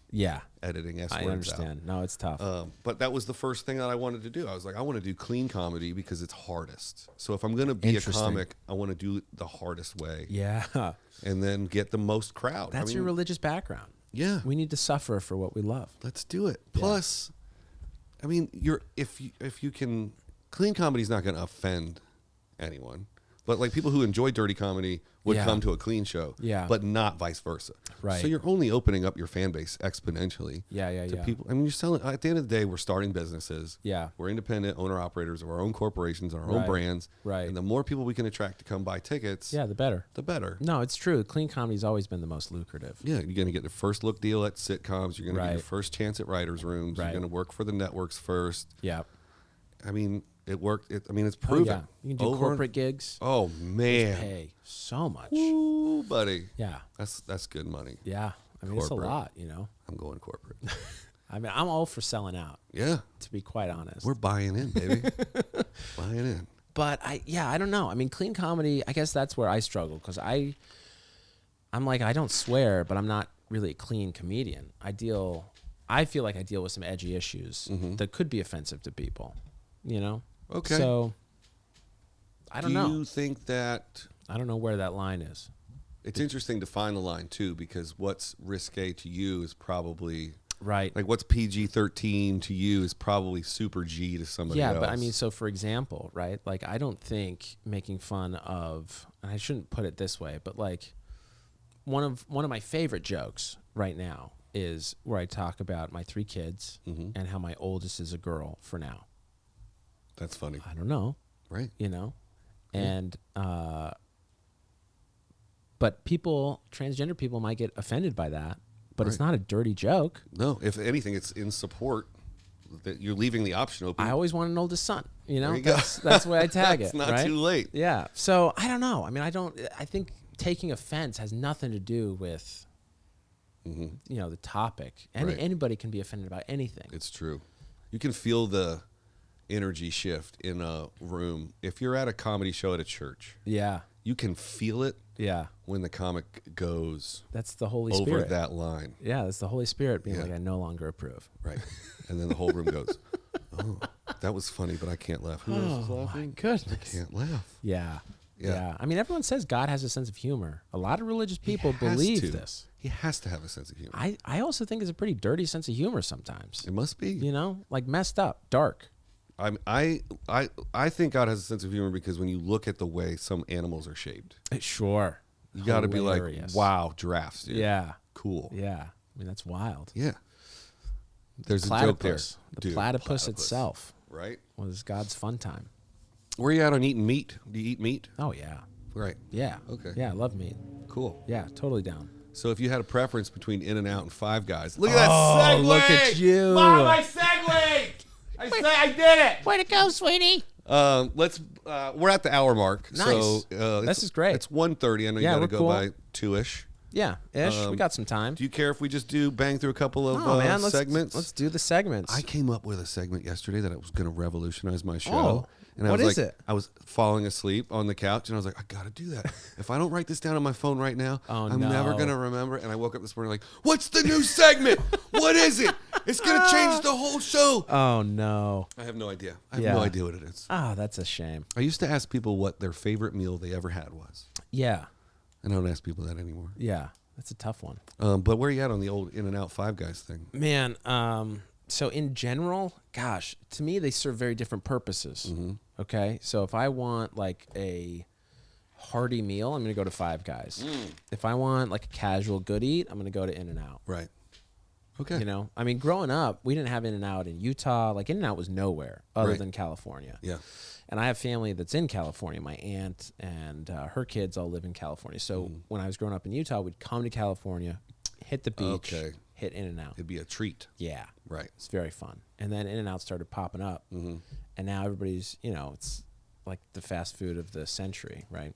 S2: editing S words out.
S1: I understand. No, it's tough.
S2: But that was the first thing that I wanted to do. I was like, I want to do clean comedy because it's hardest. So if I'm going to be a comic, I want to do it the hardest way.
S1: Yeah.
S2: And then get the most crowd.
S1: That's your religious background.
S2: Yeah.
S1: We need to suffer for what we love.
S2: Let's do it. Plus, I mean, if you can, clean comedy is not going to offend anyone. But people who enjoy dirty comedy would come to a clean show, but not vice versa.
S1: Right.
S2: So you're only opening up your fan base exponentially.
S1: To
S2: people. I mean, you're selling. At the end of the day, we're starting businesses.
S1: Yeah.
S2: We're independent owner operators of our own corporations and our own brands.
S1: Right.
S2: And the more people we can attract to come buy tickets,
S1: the better.
S2: The better.
S1: No, it's true. Clean comedy's always been the most lucrative.
S2: Yeah, you're going to get the first look deal at sitcoms. You're going to get your first chance at writers' rooms. You're going to work for the networks first.
S1: Yeah.
S2: I mean, it worked. It's proven.
S1: Oh, yeah. You can do corporate gigs.
S2: Oh man,
S1: pay so much.
S2: Ooh, buddy.
S1: Yeah,
S2: that's good money.
S1: Yeah, I mean corporate. It's a lot. You know,
S2: I'm going corporate.
S1: I mean, I'm all for selling out.
S2: Yeah,
S1: to be quite honest,
S2: we're buying in, baby. Buying in.
S1: But I don't know. I mean, clean comedy. I guess that's where I struggle because I'm like I don't swear, but I'm not really a clean comedian. I feel like I deal with some edgy issues that could be offensive to people. You know.
S2: Okay.
S1: So, I don't know.
S2: Do you think that...
S1: I don't know where that line is.
S2: It's interesting to find the line, too, because what's risque to you is probably...
S1: Right.
S2: Like, what's PG-13 to you is probably super G to somebody else.
S1: Yeah, but I mean, so for example, right? Like, I don't think making fun of... And I shouldn't put it this way, but one of my favorite jokes right now is where I talk about my 3 kids and how my oldest is a girl for now.
S2: That's funny.
S1: I don't know.
S2: Right.
S1: You know? And, but transgender people might get offended by that, but it's not a dirty joke.
S2: No, if anything, it's in support that you're leaving the option open.
S1: I always want an oldest son, you know?
S2: There you
S1: that's the way I tag it.
S2: It's not
S1: right?
S2: too late.
S1: Yeah. So I don't know. I mean, I think taking offense has nothing to do with, the topic. Anybody can be offended about anything.
S2: It's true. You can feel the energy shift in a room. If you're at a comedy show at a church, you can feel it when the comic goes
S1: that's the Holy
S2: over
S1: Spirit.
S2: that line.
S1: Yeah, that's the Holy Spirit being like, I no longer approve.
S2: Right. And then the whole room goes, oh, That was funny, but I can't laugh. Who else is laughing?
S1: My goodness.
S2: I can't laugh.
S1: Yeah. I mean, everyone says God has a sense of humor. A lot of religious people believe this.
S2: He has to have a sense of humor.
S1: I also think it's a pretty dirty sense of humor sometimes.
S2: It must be.
S1: You know, like messed up, dark.
S2: I think God has a sense of humor because when you look at the way some animals are shaped.
S1: Sure.
S2: You got to be like, wow, giraffes, dude.
S1: Yeah.
S2: Cool.
S1: Yeah. I mean, that's wild.
S2: Yeah. There's a joke there.
S1: The platypus itself.
S2: Right.
S1: Was God's fun time.
S2: Where are you at on eating meat? Do you eat meat?
S1: Oh, yeah.
S2: Right.
S1: Yeah.
S2: Okay.
S1: Yeah, I love meat.
S2: Cool.
S1: Yeah, totally down.
S2: So if you had a preference between In-N-Out and Five Guys. Look at that segue.
S1: Look at you.
S2: Mom, I segued. I did it.
S1: Way to go, sweetie.
S2: We're at the hour mark.
S1: Nice.
S2: So
S1: this is great.
S2: It's 1:30. I know you got to go by 2-ish.
S1: Yeah, we got some time.
S2: Do you care if we just bang through a couple of segments?
S1: Let's do the segments.
S2: I came up with a segment yesterday that I was going to revolutionize my show.
S1: Oh,
S2: and
S1: what is it?
S2: I was falling asleep on the couch, and I was like, I got to do that. If I don't write this down on my phone right now, I'm never going to remember. And I woke up this morning like, what's the new segment? What is it? It's going to change the whole show.
S1: Oh, no.
S2: I have no idea. I have no idea what it is.
S1: Oh, that's a shame.
S2: I used to ask people what their favorite meal they ever had was.
S1: Yeah.
S2: And I don't ask people that anymore.
S1: Yeah, that's a tough one.
S2: But where are you at on the old In-N-Out Five Guys thing?
S1: Man, so in general, gosh, to me, they serve very different purposes. Mm-hmm. Okay? So if I want like a hearty meal, I'm going to go to Five Guys. If I want like a casual good eat, I'm going to go to In-N-Out.
S2: Right. Okay.
S1: You know, I mean, growing up, we didn't have In-N-Out in Utah. Like In-N-Out was nowhere other than California.
S2: Yeah.
S1: And I have family that's in California. My aunt and her kids all live in California. So when I was growing up in Utah, we'd come to California, hit the beach, hit In-N-Out.
S2: It'd be a treat.
S1: Yeah.
S2: Right.
S1: It's very fun. And then In-N-Out started popping up. Mm-hmm. And now everybody's, you know, it's like the fast food of the century, right?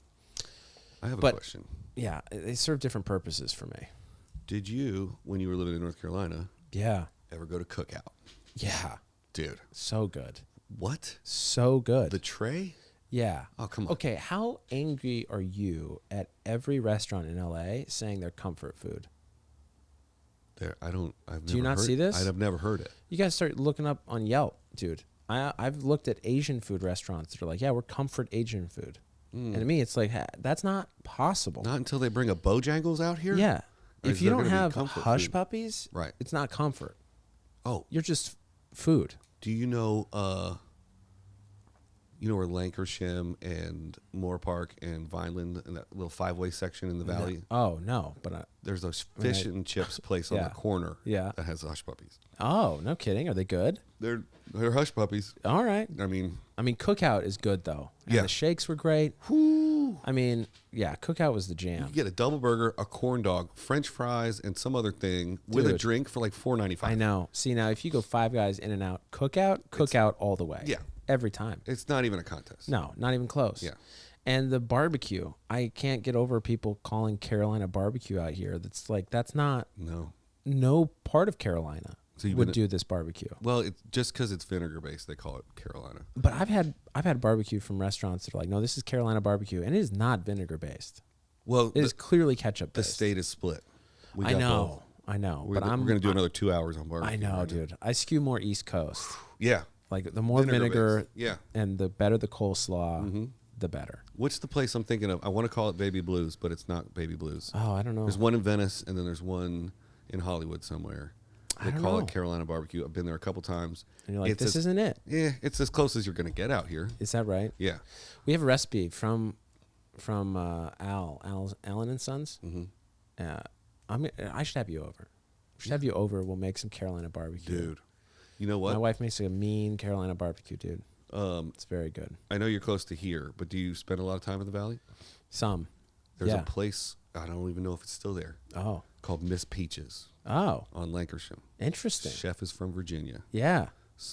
S2: I have a question.
S1: Yeah. They serve different purposes for me.
S2: Did you, when you were living in North Carolina, ever go to Cookout?
S1: Yeah.
S2: Dude.
S1: So good.
S2: What?
S1: So good.
S2: The tray?
S1: Yeah.
S2: Oh, come on.
S1: Okay, how angry are you at every restaurant in LA saying they're comfort food?
S2: Do
S1: you not see this?
S2: I've never heard it.
S1: You guys start looking up on Yelp, dude. I've looked at Asian food restaurants that are like, yeah, we're comfort Asian food. And to me, it's like, that's not possible.
S2: Not until they bring a Bojangles out here?
S1: Yeah. If you don't have hush puppies,
S2: right,
S1: it's not comfort.
S2: Oh.
S1: You're just food.
S2: Do you know where Lancashire and Moore Park and Vineland and that little five-way section in the valley?
S1: No, but
S2: there's a fish and chips place on the corner that has hush puppies.
S1: Oh, no kidding. Are they good?
S2: They're hush puppies.
S1: All right.
S2: I mean,
S1: Cookout is good though. And the shakes were great.
S2: Whoo.
S1: I mean, yeah, Cookout was the jam.
S2: You get a double burger, a corn dog, French fries, and some other thing with a drink for like $4.95.
S1: I know. See, now if you go Five Guys, In-N-Out, Cookout all the way.
S2: Yeah.
S1: Every time.
S2: It's not even a contest.
S1: No, not even close.
S2: Yeah.
S1: And the barbecue, I can't get over people calling Carolina barbecue out here. That's like, that's not. No part of Carolina would do this barbecue.
S2: Well, it's just because it's vinegar based, they call it Carolina.
S1: But I've had barbecue from restaurants that are like, no, this is Carolina barbecue, and it is not vinegar based.
S2: Well,
S1: it is clearly ketchup based.
S2: The state is split.
S1: I know. We're
S2: going to do another 2 hours on barbecue.
S1: I know, dude. I skew more East Coast.
S2: Yeah.
S1: Like the more vinegar,
S2: yeah,
S1: and the better the coleslaw, the better.
S2: What's the place I'm thinking of? I want to call it Baby Blues, but it's not Baby Blues.
S1: Oh, I don't know.
S2: There's one in Venice, and then there's one in Hollywood somewhere. They call it Carolina barbecue. I've been there a couple times.
S1: And you're like, this isn't it.
S2: Yeah, it's as close as you're going to get out here.
S1: Is that right?
S2: Yeah.
S1: We have a recipe from Allen and Sons. Mm-hmm. I should have you over. We'll make some Carolina barbecue.
S2: Dude. You know what?
S1: My wife makes a mean Carolina barbecue, dude. It's very good.
S2: I know you're close to here, but do you spend a lot of time in the valley?
S1: Some.
S2: There's a place, I don't even know if it's still there.
S1: Oh.
S2: Called Miss Peaches.
S1: Oh.
S2: On Lancashire.
S1: Interesting.
S2: Chef is from Virginia.
S1: Yeah.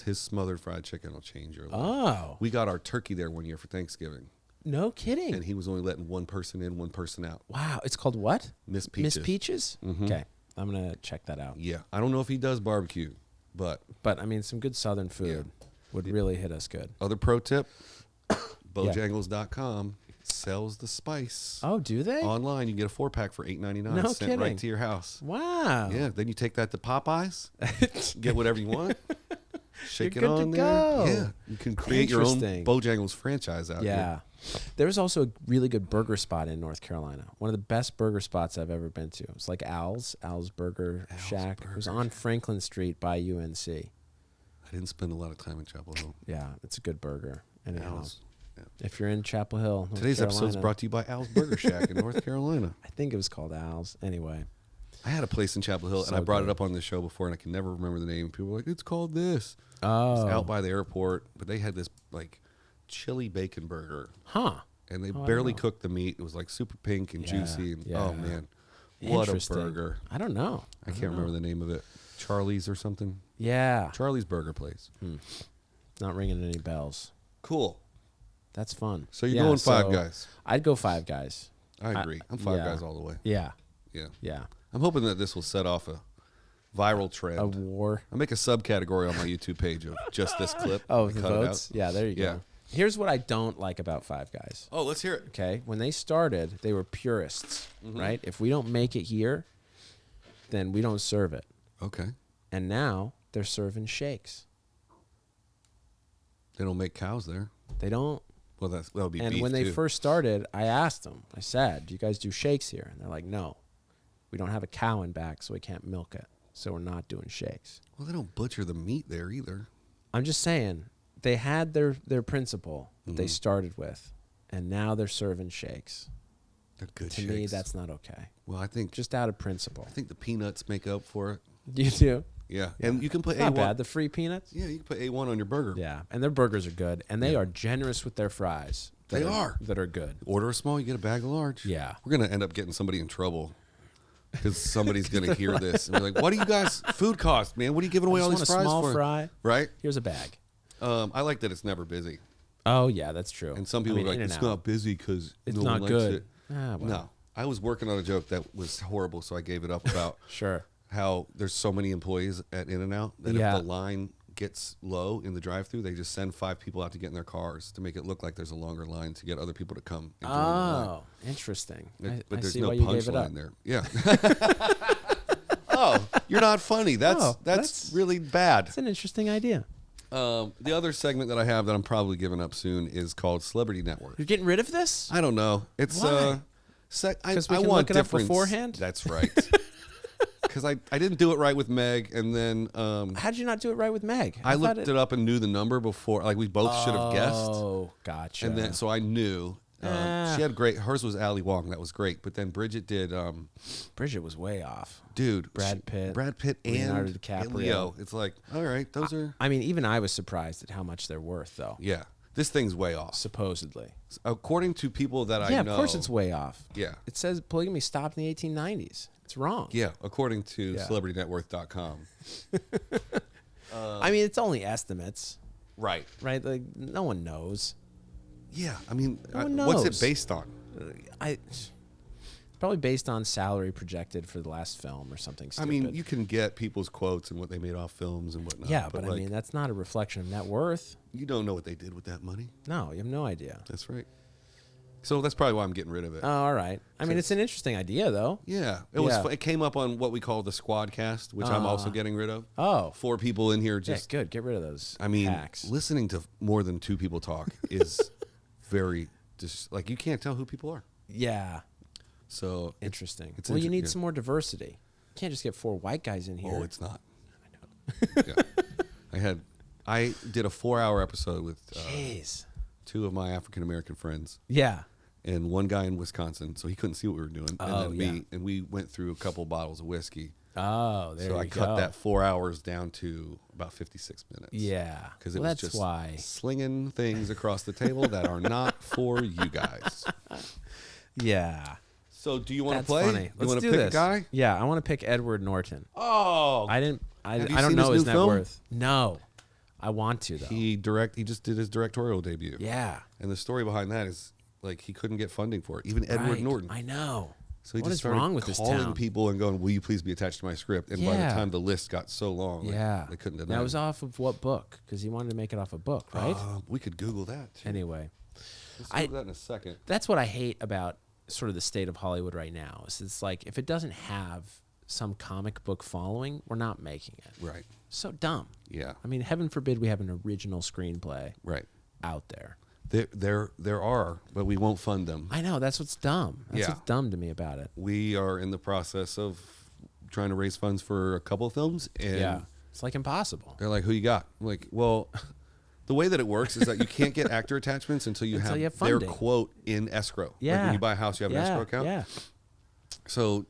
S2: His smothered fried chicken will change your life.
S1: Oh.
S2: We got our turkey there one year for Thanksgiving.
S1: No kidding.
S2: And he was only letting one person in, one person out.
S1: Wow. It's called what?
S2: Miss Peaches.
S1: Miss Peaches?
S2: Mm-hmm.
S1: Okay. I'm going to check that out.
S2: Yeah. I don't know if he does barbecue, but
S1: I mean, some good Southern food would really hit us good.
S2: Other pro tip, Bojangles.com sells the spice.
S1: Oh, do they?
S2: Online, you can get a 4-pack for $8.99
S1: no
S2: sent
S1: kidding.
S2: right to your house.
S1: Wow.
S2: Yeah, then you take that to Popeyes, get whatever you want. Shake
S1: You're
S2: it
S1: good
S2: on
S1: to
S2: there.
S1: go.
S2: Yeah, you can create your own Bojangles franchise out here.
S1: Yeah. There was also a really good burger spot in North Carolina. One of the best burger spots I've ever been to. It was like Al's Burger Shack. It was on Franklin Street by UNC.
S2: I didn't spend a lot of time in Chapel Hill.
S1: Yeah, it's a good burger. And
S2: Al's. Yeah.
S1: If you're in Chapel Hill, North
S2: Today's
S1: Carolina,
S2: episode is brought to you by Al's Burger Shack in North Carolina.
S1: I think it was called Al's. Anyway.
S2: I had a place in Chapel Hill, and I brought it up on the show before, and I can never remember the name. People were like, it's called this.
S1: Oh.
S2: It was out by the airport, but they had this, like, chili bacon burger.
S1: Huh.
S2: And they barely cooked the meat. It was, like, super pink and juicy. And, oh, man. What a burger.
S1: I don't know.
S2: I can't remember the name of it. Charlie's or something?
S1: Yeah.
S2: Charlie's Burger Place.
S1: Not ringing any bells.
S2: Cool.
S1: That's fun.
S2: So you're going Five Guys.
S1: I'd go Five Guys.
S2: I agree. I'm Five Guys all the way.
S1: Yeah.
S2: Yeah.
S1: Yeah.
S2: I'm hoping that this will set off a viral trend.
S1: A war.
S2: I'll make a subcategory on my YouTube page of just this clip.
S1: Oh, the votes? Yeah, there you go. Here's what I don't like about Five Guys.
S2: Oh, let's hear it.
S1: Okay. When they started, they were purists, right? If we don't make it here, then we don't serve it.
S2: Okay.
S1: And now they're serving shakes.
S2: They don't make cows there.
S1: They don't.
S2: Well, that'll be beef.
S1: And when they first started, I asked them, I said, do you guys do shakes here? And they're like, no. We don't have a cow in back, so we can't milk it. So we're not doing shakes.
S2: Well, they don't butcher the meat there either.
S1: I'm just saying, they had their principle that they started with, and now they're serving shakes.
S2: They're good
S1: to
S2: shakes.
S1: me, that's not okay.
S2: Well, I think
S1: just out of principle.
S2: I think the peanuts make up for it.
S1: You do?
S2: Yeah. And you can put
S1: not
S2: A1.
S1: Bad. The free peanuts?
S2: Yeah, you can put A1 on your burger.
S1: Yeah. And their burgers are good, and they are generous with their fries.
S2: They are.
S1: That are good.
S2: Order a small, you get a bag of large.
S1: Yeah.
S2: We're going to end up getting somebody in trouble because somebody's going to hear this and be like, what do you guys, food cost, man? What are you giving away all these fries
S1: small
S2: for?
S1: Fry.
S2: Right?
S1: Here's a bag.
S2: I like that it's never busy.
S1: Oh, yeah, that's true.
S2: And some people are like, it's not busy because no one likes it.
S1: Ah, well.
S2: No. I was working on a joke that was horrible, so I gave it up about
S1: sure
S2: how there's so many employees at In-N-Out that if the line gets low in the drive-thru, they just send 5 people out to get in their cars to make it look like there's a longer line to get other people to come.
S1: Oh, interesting.
S2: But
S1: I
S2: there's
S1: see
S2: no
S1: why you gave it up.
S2: punchline there. Yeah. Oh, you're not funny. That's really bad.
S1: That's an interesting idea.
S2: The other segment that I have that I'm probably giving up soon is called Celebrity Network.
S1: You're getting rid of this?
S2: I don't know. It's
S1: why?
S2: Because
S1: we can
S2: want
S1: look it up beforehand.
S2: That's right. Because I didn't do it right with Meg, and then
S1: how did you not do it right with Meg?
S2: I looked it up and knew the number before. Like we both should have guessed.
S1: Oh, gotcha.
S2: And then so I knew. She had great. Hers was Ali Wong. That was great. But then Bridget did.
S1: Bridget was way off.
S2: Dude,
S1: Brad Pitt,
S2: Leonardo
S1: and DiCaprio.
S2: Leo. It's like, all right, those are.
S1: I mean, even I was surprised at how much they're worth, though.
S2: Yeah, this thing's way off.
S1: Supposedly,
S2: according to people that I know.
S1: Yeah, of course it's way off.
S2: Yeah,
S1: it says polygamy stopped in the 1890s. It's wrong.
S2: Yeah, according to CelebrityNetworth.com.
S1: I mean, it's only estimates.
S2: Right.
S1: Right. Like no one knows.
S2: Yeah, I mean,
S1: no one knows.
S2: What's it based on?
S1: Probably based on salary projected for the last film or something stupid.
S2: I mean, you can get people's quotes and what they made off films and whatnot.
S1: Yeah, but I mean, that's not a reflection of net worth.
S2: You don't know what they did with that money.
S1: No, you have no idea.
S2: That's right. So that's probably why I'm getting rid of it.
S1: Oh, all right. I mean, it's an interesting idea, though.
S2: Yeah, it was. It came up on what we call the Squadcast, which I'm also getting rid of.
S1: Oh,
S2: 4 people in here. Just
S1: good. Get rid of those.
S2: I mean,
S1: hacks.
S2: Listening to more than 2 people talk is very just like you can't tell who people are.
S1: Yeah.
S2: So
S1: interesting. Well, you need some more diversity. You can't just get 4 white guys in here.
S2: Oh, it's not. I know. I did a 4-hour episode with 2 of my African American friends.
S1: Yeah.
S2: And one guy in Wisconsin, so he couldn't see what we were doing. And then we went through a couple bottles of whiskey.
S1: Oh, there you go.
S2: So I cut that 4 hours down to about 56 minutes.
S1: Yeah.
S2: Because it was just slinging things across the table that are not for you guys.
S1: Yeah.
S2: So do you want to play?
S1: Funny.
S2: You want to pick a guy?
S1: Yeah, I want to pick Edward Norton.
S2: Oh.
S1: I don't know his net worth. No. I want to, though.
S2: He just did his directorial debut.
S1: Yeah.
S2: And the story behind that is like he couldn't get funding for it. Even Edward Norton.
S1: I know.
S2: So he just started
S1: wrong with this
S2: calling
S1: town?
S2: People and going, will you please be attached to my script? And by the time the list got so long, they couldn't deny it.
S1: That was off of what book? Because he wanted to make it off a book, right?
S2: We could Google that, too.
S1: Anyway.
S2: Let's Google that in a second.
S1: That's what I hate about sort of the state of Hollywood right now. It's like if it doesn't have some comic book following, we're not making it.
S2: Right.
S1: So dumb.
S2: Yeah.
S1: I mean, heaven forbid we have an original screenplay out there.
S2: There are, but we won't fund them.
S1: I know. That's what's dumb. That's what's dumb to me about it.
S2: We are in the process of trying to raise funds for a couple of films. And
S1: it's like impossible.
S2: they're like, who you got? I'm like, well, the way that it works is that you can't get actor attachments until you have their quote in escrow.
S1: Yeah.
S2: Like when you buy a house, you have an escrow account.
S1: Yeah.
S2: So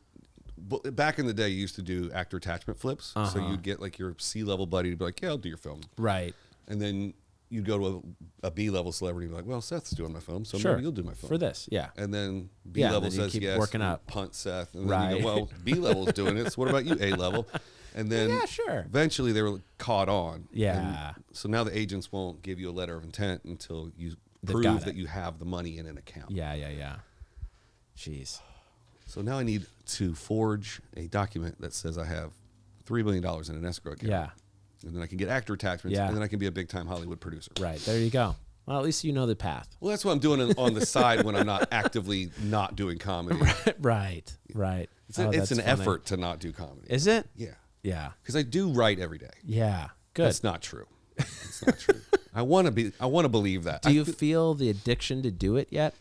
S2: back in the day, you used to do actor attachment flips. So you'd get like your C-level buddy to be like, yeah, I'll do your film.
S1: Right.
S2: And then you'd go to a B-level celebrity and be like, well, Seth's doing my film, so maybe you'll do my film.
S1: For this, yeah.
S2: And then B-level says
S1: keep
S2: yes.
S1: working up.
S2: Punt Seth. And then you go, well, B-level's doing it, so what about you, A-level? And then eventually they were caught on.
S1: Yeah.
S2: And so now the agents won't give you a letter of intent until you prove that you have the money in an account.
S1: Yeah. Jeez.
S2: So now I need to forge a document that says I have $3 million in an escrow account.
S1: Yeah.
S2: And then I can get actor attachments, and then I can be a big-time Hollywood producer.
S1: Right. There you go. Well, at least you know the path.
S2: Well, that's what I'm doing on the side when I'm not actively not doing comedy.
S1: Right.
S2: It's an effort to not do comedy.
S1: Is it?
S2: Yeah.
S1: Yeah.
S2: Because I do write every day.
S1: Yeah. Good.
S2: That's not true. It's not true. I want to believe that.
S1: Do you feel the addiction to do it yet?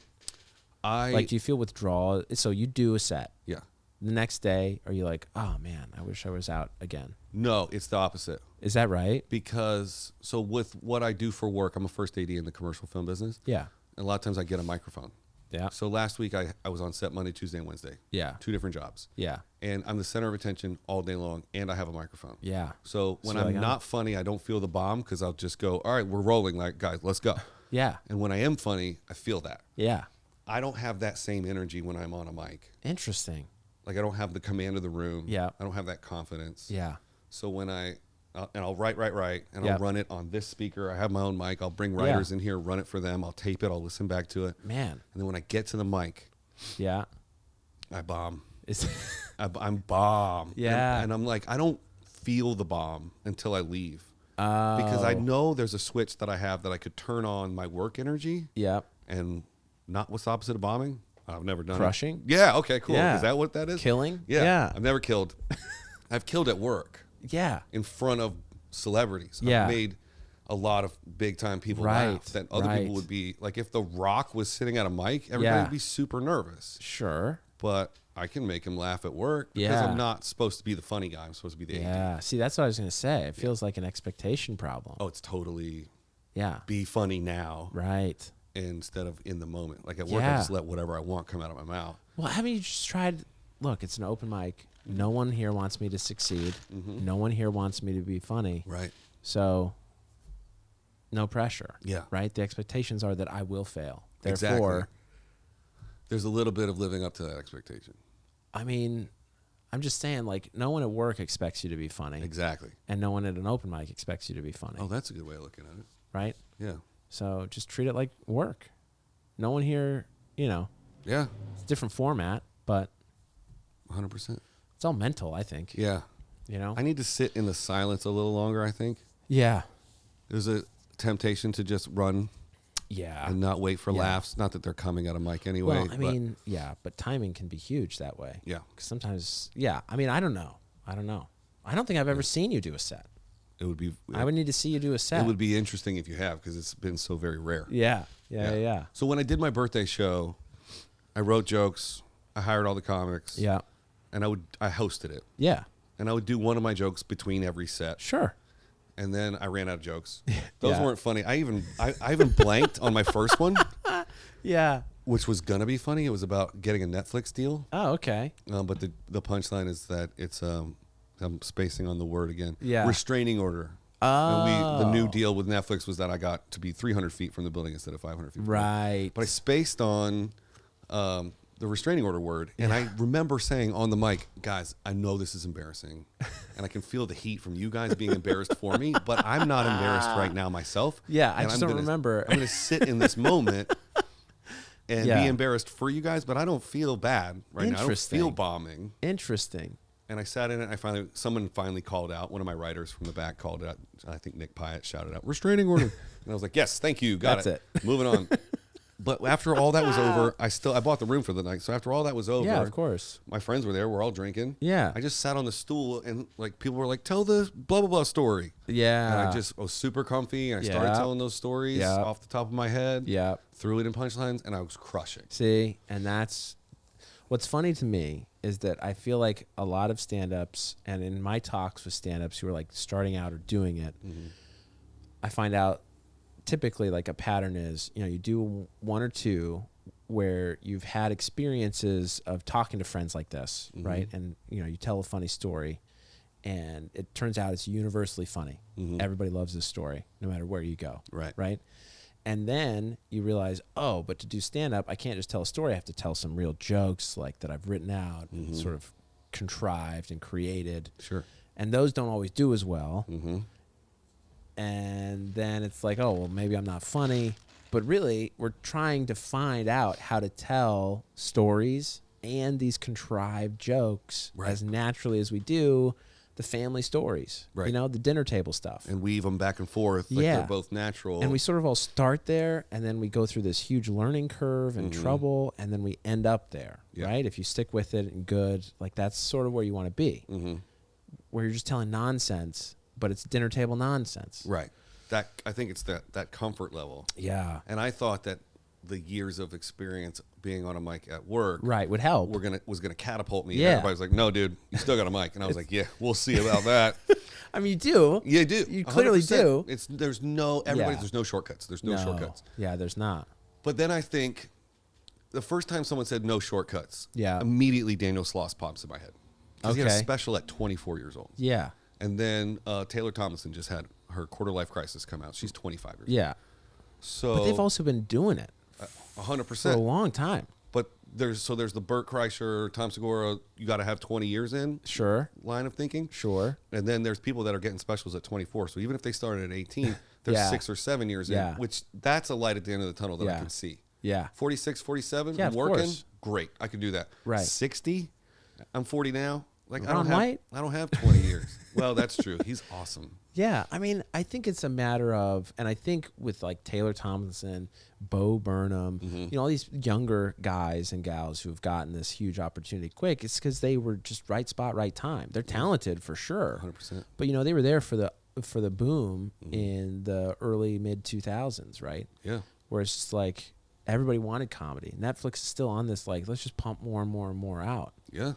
S1: Do you feel withdrawal? So you do a set.
S2: Yeah.
S1: The next day, are you like, oh man, I wish I was out again?
S2: No, it's the opposite.
S1: Is that right?
S2: Because with what I do for work, I'm a first AD in the commercial film business.
S1: Yeah.
S2: And a lot of times I get a microphone.
S1: Yeah.
S2: So last week I was on set Monday, Tuesday, and Wednesday.
S1: Yeah.
S2: 2 different jobs.
S1: Yeah.
S2: And I'm the center of attention all day long, and I have a microphone.
S1: Yeah.
S2: So when I'm not funny, I don't feel the bomb because I'll just go, all right, we're rolling. Like, guys, let's go.
S1: Yeah.
S2: And when I am funny, I feel that.
S1: Yeah.
S2: I don't have that same energy when I'm on a mic.
S1: Interesting.
S2: Like I don't have the command of the room.
S1: Yeah.
S2: I don't have that confidence.
S1: Yeah.
S2: So when I'll write, and I'll run it on this speaker. I have my own mic. I'll bring writers in here, run it for them. I'll tape it. I'll listen back to it.
S1: Man.
S2: And then when I get to the mic, I bomb. I'm bomb.
S1: Yeah.
S2: And I'm like, I don't feel the bomb until I leave. Because I know there's a switch that I have that I could turn on my work energy.
S1: Yeah.
S2: And not what's the opposite of bombing? I've never done
S1: Crushing?
S2: it. Yeah. Okay, cool.
S1: Yeah.
S2: Is that what that is?
S1: Killing?
S2: Yeah. I've never killed. I've killed at work.
S1: Yeah.
S2: In front of celebrities.
S1: Yeah.
S2: I've made a lot of big time people laugh that other people would be like, if The Rock was sitting at a mic, everybody would be super nervous.
S1: Sure.
S2: But I can make him laugh at work because I'm not supposed to be the funny guy. I'm supposed to be the AD.
S1: Yeah. See, that's what I was going to say. It feels like an expectation problem.
S2: Oh, it's totally
S1: be
S2: funny now.
S1: Right.
S2: Instead of in the moment. Like at work, I just let whatever I want come out of my mouth.
S1: Well, haven't you just tried? Look, it's an open mic. No one here wants me to succeed. No one here wants me to be funny.
S2: Right.
S1: So, no pressure.
S2: Yeah.
S1: Right? The expectations are that I will fail. Therefore,
S2: exactly. There's a little bit of living up to that expectation.
S1: I mean, I'm just saying, like, no one at work expects you to be funny.
S2: Exactly.
S1: And no one at an open mic expects you to be funny.
S2: Oh, that's a good way of looking at it.
S1: Right?
S2: Yeah.
S1: So just treat it like work. No one here,
S2: Yeah.
S1: It's a different format, but
S2: 100%.
S1: It's all mental, I think.
S2: Yeah. I need to sit in the silence a little longer, I think.
S1: Yeah.
S2: There's a temptation to just run.
S1: Yeah.
S2: And not wait for laughs. Not that they're coming at a mic anyway.
S1: Well, I mean, but timing can be huge that way.
S2: Yeah.
S1: Because sometimes, I mean, I don't know. I don't think I've ever seen you do a set.
S2: It would be.
S1: I would need to see you do a set.
S2: It would be interesting if you have, because it's been so very rare.
S1: Yeah.
S2: So when I did my birthday show, I wrote jokes. I hired all the comics.
S1: Yeah.
S2: And I hosted it.
S1: Yeah.
S2: And I would do one of my jokes between every set.
S1: Sure.
S2: And then I ran out of jokes. Those weren't funny. I even blanked on my first one.
S1: Yeah.
S2: Which was gonna be funny. It was about getting a Netflix deal.
S1: Oh, okay.
S2: But the punchline is that it's I'm spacing on the word again.
S1: Yeah.
S2: Restraining order.
S1: Oh.
S2: The new deal with Netflix was that I got to be 300 feet from the building instead of 500 feet.
S1: Right.
S2: But I spaced on the restraining order word. And I remember saying on the mic, guys, I know this is embarrassing. And I can feel the heat from you guys being embarrassed for me. But I'm not embarrassed right now myself.
S1: Yeah, I just don't remember.
S2: I'm going to sit in this moment and be embarrassed for you guys. But I don't feel bad right now. I don't feel bombing.
S1: Interesting.
S2: And I sat in it. Someone finally called out. One of my writers from the back called it out. I think Nick Pyatt shouted out, restraining order. And I was like, yes, thank you. Got it. Moving on. But after all that was over, I bought the room for the night. So after all that was over,
S1: yeah, of course,
S2: my friends were there. We're all drinking.
S1: Yeah.
S2: I just sat on the stool and like people were like, tell the blah, blah, blah story.
S1: Yeah.
S2: And I just was super comfy and I started telling those stories off the top of my head.
S1: Yeah.
S2: Threw it in punchlines and I was crushing.
S1: See, and that's what's funny to me is that I feel like a lot of stand-ups, and in my talks with stand-ups who are like starting out or doing it, I find out typically like a pattern is, you know, you do one or two where you've had experiences of talking to friends like this, right? And, you know, you tell a funny story and it turns out it's universally funny. Everybody loves this story no matter where you go. Right. And then you realize, oh, but to do stand-up, I can't just tell a story. I have to tell some real jokes like that I've written out and sort of contrived and created.
S2: Sure.
S1: And those don't always do as well. And then it's like, oh, well, maybe I'm not funny. But really, we're trying to find out how to tell stories and these contrived jokes as naturally as we do the family stories, you know, the dinner table stuff.
S2: And weave them back and forth like they're both natural.
S1: And we sort of all start there, and then we go through this huge learning curve and trouble, and then we end up there, right? If you stick with it and good, like that's sort of where you want to be, where you're just telling nonsense, but it's dinner table nonsense.
S2: Right. That I think it's that comfort level.
S1: Yeah.
S2: And I thought that the years of experience being on a mic at work
S1: would help.
S2: Was gonna catapult me. Yeah. Everybody was like, no, dude, you still got a mic. And I was like, yeah, we'll see about that.
S1: I mean, you do.
S2: Yeah, you do.
S1: You clearly
S2: 100%.
S1: do.
S2: There's no shortcuts. There's no shortcuts.
S1: Yeah, there's not.
S2: But then I think the first time someone said no shortcuts,
S1: immediately
S2: Daniel Sloss pops in my head. Because he had a special at 24 years old.
S1: Yeah.
S2: And then Taylor Tomlinson just had her quarter life crisis come out. She's 25 years old.
S1: Yeah.
S2: So,
S1: but they've also been doing it
S2: 100%
S1: for a long time.
S2: But there's the Burt Kreischer, Tom Segura, you got to have 20 years in line of thinking.
S1: Sure.
S2: And then there's people that are getting specials at 24. So even if they started at 18, there's 6 or 7 years in, which that's a light at the end of the tunnel that I can see.
S1: Yeah.
S2: 46, 47,
S1: yeah,
S2: I'm working,
S1: course.
S2: Great. I can do that.
S1: Right.
S2: 60, I'm 40 now. Like I
S1: Ron White?
S2: don't have 20 years. Well, that's true. He's awesome.
S1: Yeah, I mean, I think it's a matter of, and I think with like Taylor Tomlinson, Bo Burnham, you know, all these younger guys and gals who've gotten this huge opportunity quick, it's because they were just right spot, right time. They're talented for sure,
S2: 100%.
S1: But you know, they were there for the boom in the early mid 2000s, right?
S2: Yeah,
S1: where it's just like everybody wanted comedy. Netflix is still on this like let's just pump more and more and more out.
S2: Yeah.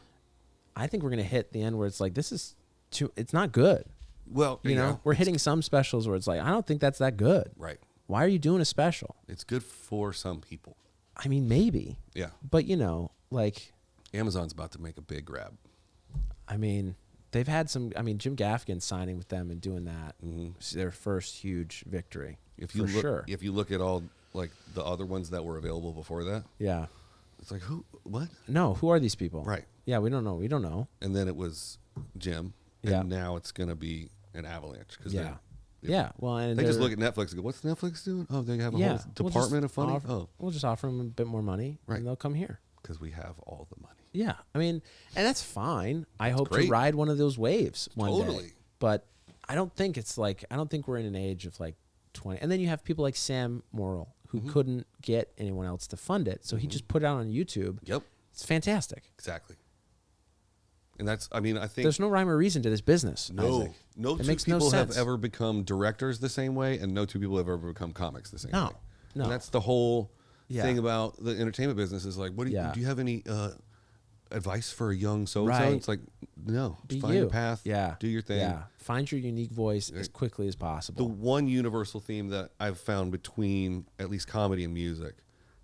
S1: I think we're gonna hit the end where it's like this is too. It's not good.
S2: Well,
S1: you know, we're hitting some specials where it's like I don't think that's that good.
S2: Right.
S1: Why are you doing a special?
S2: It's good for some people.
S1: I mean, maybe.
S2: Yeah.
S1: But you know, like
S2: Amazon's about to make a big grab.
S1: I mean, they've had some. I mean, Jim Gaffigan signing with them and doing that. It's their first huge victory.
S2: If you look at all like the other ones that were available before that.
S1: Yeah.
S2: It's like who? What?
S1: No, who are these people?
S2: Right.
S1: Yeah, we don't know. We don't know.
S2: And then it was Jim. And now it's going to be an avalanche.
S1: Well, and
S2: they just look at Netflix and go, what's Netflix doing? Oh, they have a whole department of funny?
S1: We'll just offer them a bit more money, and they'll come here.
S2: Because we have all the money.
S1: Yeah, I mean, and that's fine. I hope to ride one of those waves one day. But I don't think we're in an age of like 20. And then you have people like Sam Morrill, who couldn't get anyone else to fund it. So he just put it out on YouTube.
S2: Yep.
S1: It's fantastic.
S2: Exactly. And I think
S1: there's no rhyme or reason to this business.
S2: No,
S1: Isaac.
S2: No two people have ever become directors the same way, and no two people have ever become comics the same way. No. And that's the whole thing about the entertainment business is like, do you have any advice for a young so-and-so? It's like, no. Find your path. Yeah. Do your thing.
S1: Yeah. Find your unique voice as quickly as possible.
S2: The one universal theme that I've found between at least comedy and music,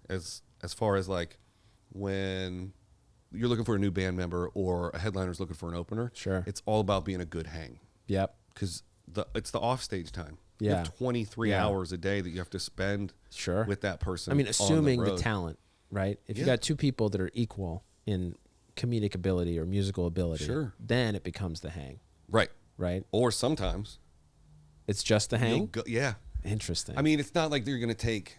S2: as far as like when you're looking for a new band member or a headliner's looking for an opener, it's all about being a good hang.
S1: Yep.
S2: Because it's the offstage time.
S1: Yeah.
S2: You have 23 hours a day that you have to spend with that person.
S1: I mean, assuming the talent, right? If you got two people that are equal in comedic ability or musical ability, then it becomes the hang.
S2: Right.
S1: Right.
S2: Or sometimes
S1: it's just the hang.
S2: Yeah.
S1: Interesting.
S2: I mean, it's not like they're going to take,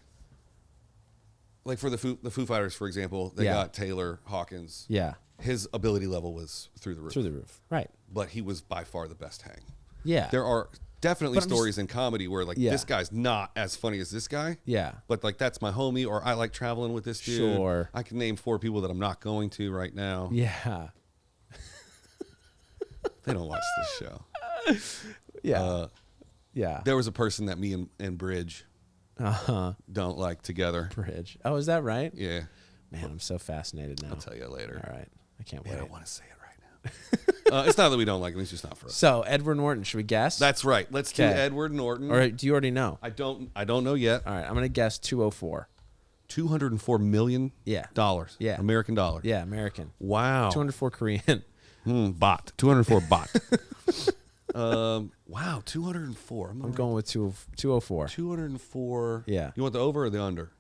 S2: like for the Foo Fighters, for example, they got Taylor Hawkins.
S1: Yeah.
S2: His ability level was through the roof.
S1: Right.
S2: But he was by far the best hang.
S1: Yeah.
S2: There are definitely stories in comedy where like this guy's not as funny as this guy.
S1: Yeah.
S2: But like that's my homie, or I like traveling with this dude.
S1: Sure.
S2: I can name 4 people that I'm not going to right now.
S1: Yeah.
S2: They don't watch this show.
S1: Yeah. Yeah.
S2: There was a person that me and Bridge don't like together.
S1: Bridge. Oh, is that right?
S2: Yeah.
S1: Man, I'm so fascinated now.
S2: I'll tell you later.
S1: All right. I can't wait.
S2: I don't want to say it right now. It's not that we don't like him. It's just not for us.
S1: So, Edward Norton, should we guess?
S2: That's right. Let's do Edward Norton.
S1: Or do you already know?
S2: I don't know yet.
S1: All right. I'm going to guess 204.
S2: $204 million?
S1: Yeah.
S2: Yeah. American dollar.
S1: Yeah, American.
S2: Wow.
S1: 204 Korean.
S2: Bot. 204 bot. Wow, 204.
S1: I'm going with 204.
S2: 204.
S1: Yeah.
S2: You want the over or the under?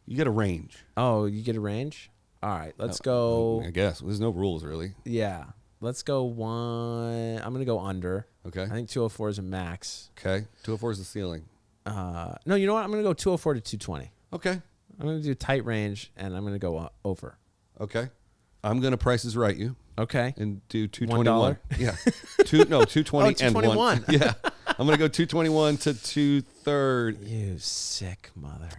S2: You get a range.
S1: Oh, you get a range? All right, let's go.
S2: I guess. There's no rules, really.
S1: Yeah. Let's go one. I'm going to go under.
S2: Okay.
S1: I think 204 is a max.
S2: Okay. 204 is the ceiling.
S1: No, you know what? I'm going to go 204 to 220.
S2: Okay.
S1: I'm going to do tight range, and I'm going to go over.
S2: Okay. I'm going to Prices Right you.
S1: Okay.
S2: And do 221.
S1: $1?
S2: Yeah. 220
S1: and 221.
S2: Yeah. I'm going to go 221 to 230.
S1: You sick mother.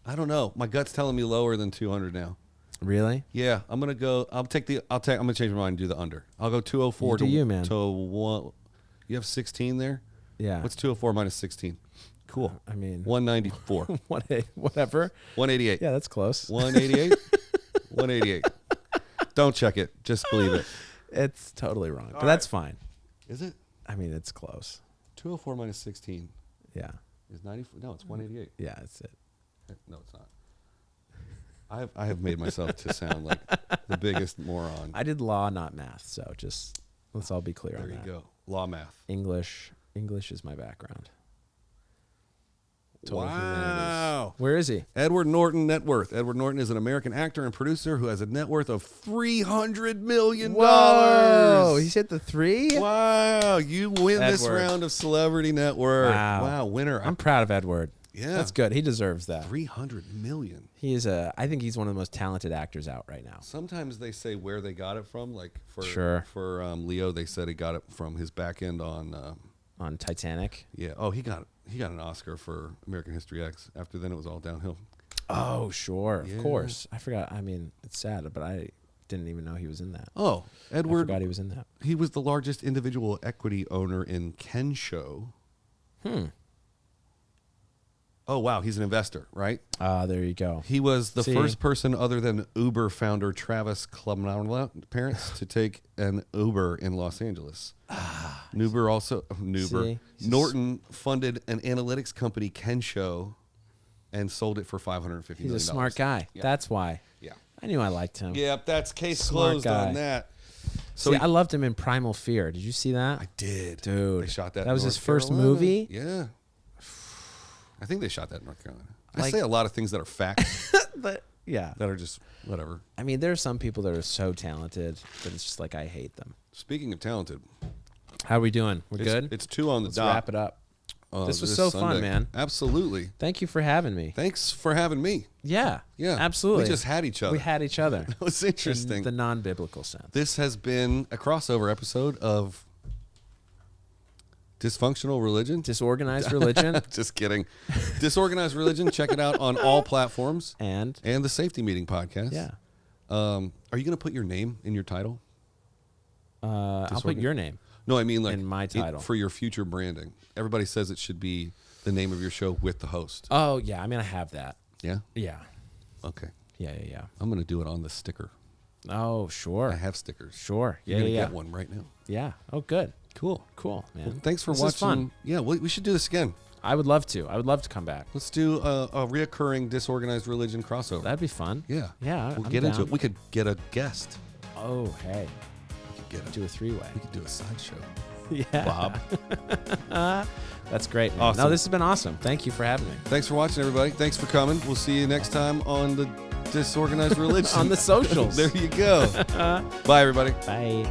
S2: I don't know. My gut's telling me lower than 200 now.
S1: Really?
S2: Yeah. I'm going to go. I'm going to change my mind and do the under. I'll go 204
S1: man.
S2: to 1. You have 16 there?
S1: Yeah.
S2: What's 204 minus 16? Cool.
S1: I mean,
S2: 194.
S1: Whatever.
S2: 188.
S1: Yeah, that's close.
S2: 188. 188. Don't check it. Just believe it.
S1: It's totally wrong, but that's fine.
S2: Is it?
S1: I mean, it's close.
S2: 204 minus 16.
S1: Yeah.
S2: Is 94? No, it's 188.
S1: Yeah, that's it.
S2: No, it's not. I have made myself to sound like the biggest moron.
S1: I did law, not math, so just let's all be clear on that.
S2: There you go. Law, math.
S1: English is my background.
S2: Wow.
S1: Humanities. Where is he?
S2: Edward Norton net worth. Edward Norton is an American actor and producer who has a net worth of $300 million.
S1: Whoa, he's hit the 3?
S2: Wow, you win this round of Celebrity Net Worth. Wow, winner.
S1: I'm proud of Edward.
S2: Yeah.
S1: That's good. He deserves that.
S2: $300 million.
S1: I think he's one of the most talented actors out right now.
S2: Sometimes they say where they got it from. Like for Leo, they said he got it from his back end on
S1: Titanic.
S2: Yeah. Oh, he got an Oscar for American History X. After then, it was all downhill.
S1: Oh, sure. Yeah. Of course. I forgot. I mean, it's sad, but I didn't even know he was in that.
S2: Oh, Edward.
S1: I forgot he was in that.
S2: He was the largest individual equity owner in Kensho. Oh, wow. He's an investor, right?
S1: There you go.
S2: He was the first person other than Uber founder Travis Klumnala parents to take an Uber in Los Angeles. Norton funded an analytics company, Kensho, and sold it for $550 million.
S1: He's a smart guy. Yeah. That's why.
S2: Yeah.
S1: I knew I liked him.
S2: Yep, that's case closed on that.
S1: So I loved him in Primal Fear. Did you see that?
S2: I did.
S1: Dude.
S2: They shot that.
S1: That was his first movie?
S2: Yeah. I think they shot that in North Carolina. I say a lot of things that are facts.
S1: But yeah.
S2: That are just whatever.
S1: I mean, there are some people that are so talented that it's just like I hate them.
S2: Speaking of talented.
S1: How are we doing? We're good?
S2: It's 2 on the
S1: Let's
S2: dot.
S1: Wrap it up. This was so fun, man.
S2: Absolutely.
S1: Thank you for having me.
S2: Thanks for having me.
S1: Yeah.
S2: Yeah.
S1: Absolutely.
S2: We just had each other.
S1: We had each other.
S2: That was interesting.
S1: In the non-biblical sense.
S2: This has been a crossover episode of Dysfunctional Religion.
S1: Disorganized Religion.
S2: Just kidding. Disorganized Religion. Check it out on all platforms.
S1: And
S2: the Safety Meeting podcast.
S1: Yeah.
S2: Are you going to put your name in your title?
S1: I'll put your name.
S2: No, I mean like
S1: in my title
S2: for your future branding. Everybody says it should be the name of your show with the host.
S1: Oh yeah, I mean I have that.
S2: Yeah.
S1: Yeah.
S2: Okay.
S1: Yeah.
S2: I'm going to do it on the sticker.
S1: Oh sure.
S2: I have stickers.
S1: Sure.
S2: You're gonna get one right now.
S1: Yeah. Oh good.
S2: Cool,
S1: man.
S2: Well, thanks for
S1: this
S2: watching.
S1: Is fun.
S2: Yeah, we should do this again.
S1: I would love to. Come back.
S2: Let's do a reoccurring Disorganized Religion crossover.
S1: That'd be fun.
S2: Yeah.
S1: Yeah.
S2: We'll get into it. We could get a guest.
S1: Oh, hey.
S2: We could
S1: do a 3-way.
S2: We could do a sideshow.
S1: Yeah.
S2: Bob.
S1: That's great, man.
S2: Awesome.
S1: No, this has been awesome. Thank you for having me.
S2: Thanks for watching, everybody. Thanks for coming. We'll see you next time on the Disorganized Religion.
S1: On the socials.
S2: There you go. Bye, everybody.
S1: Bye.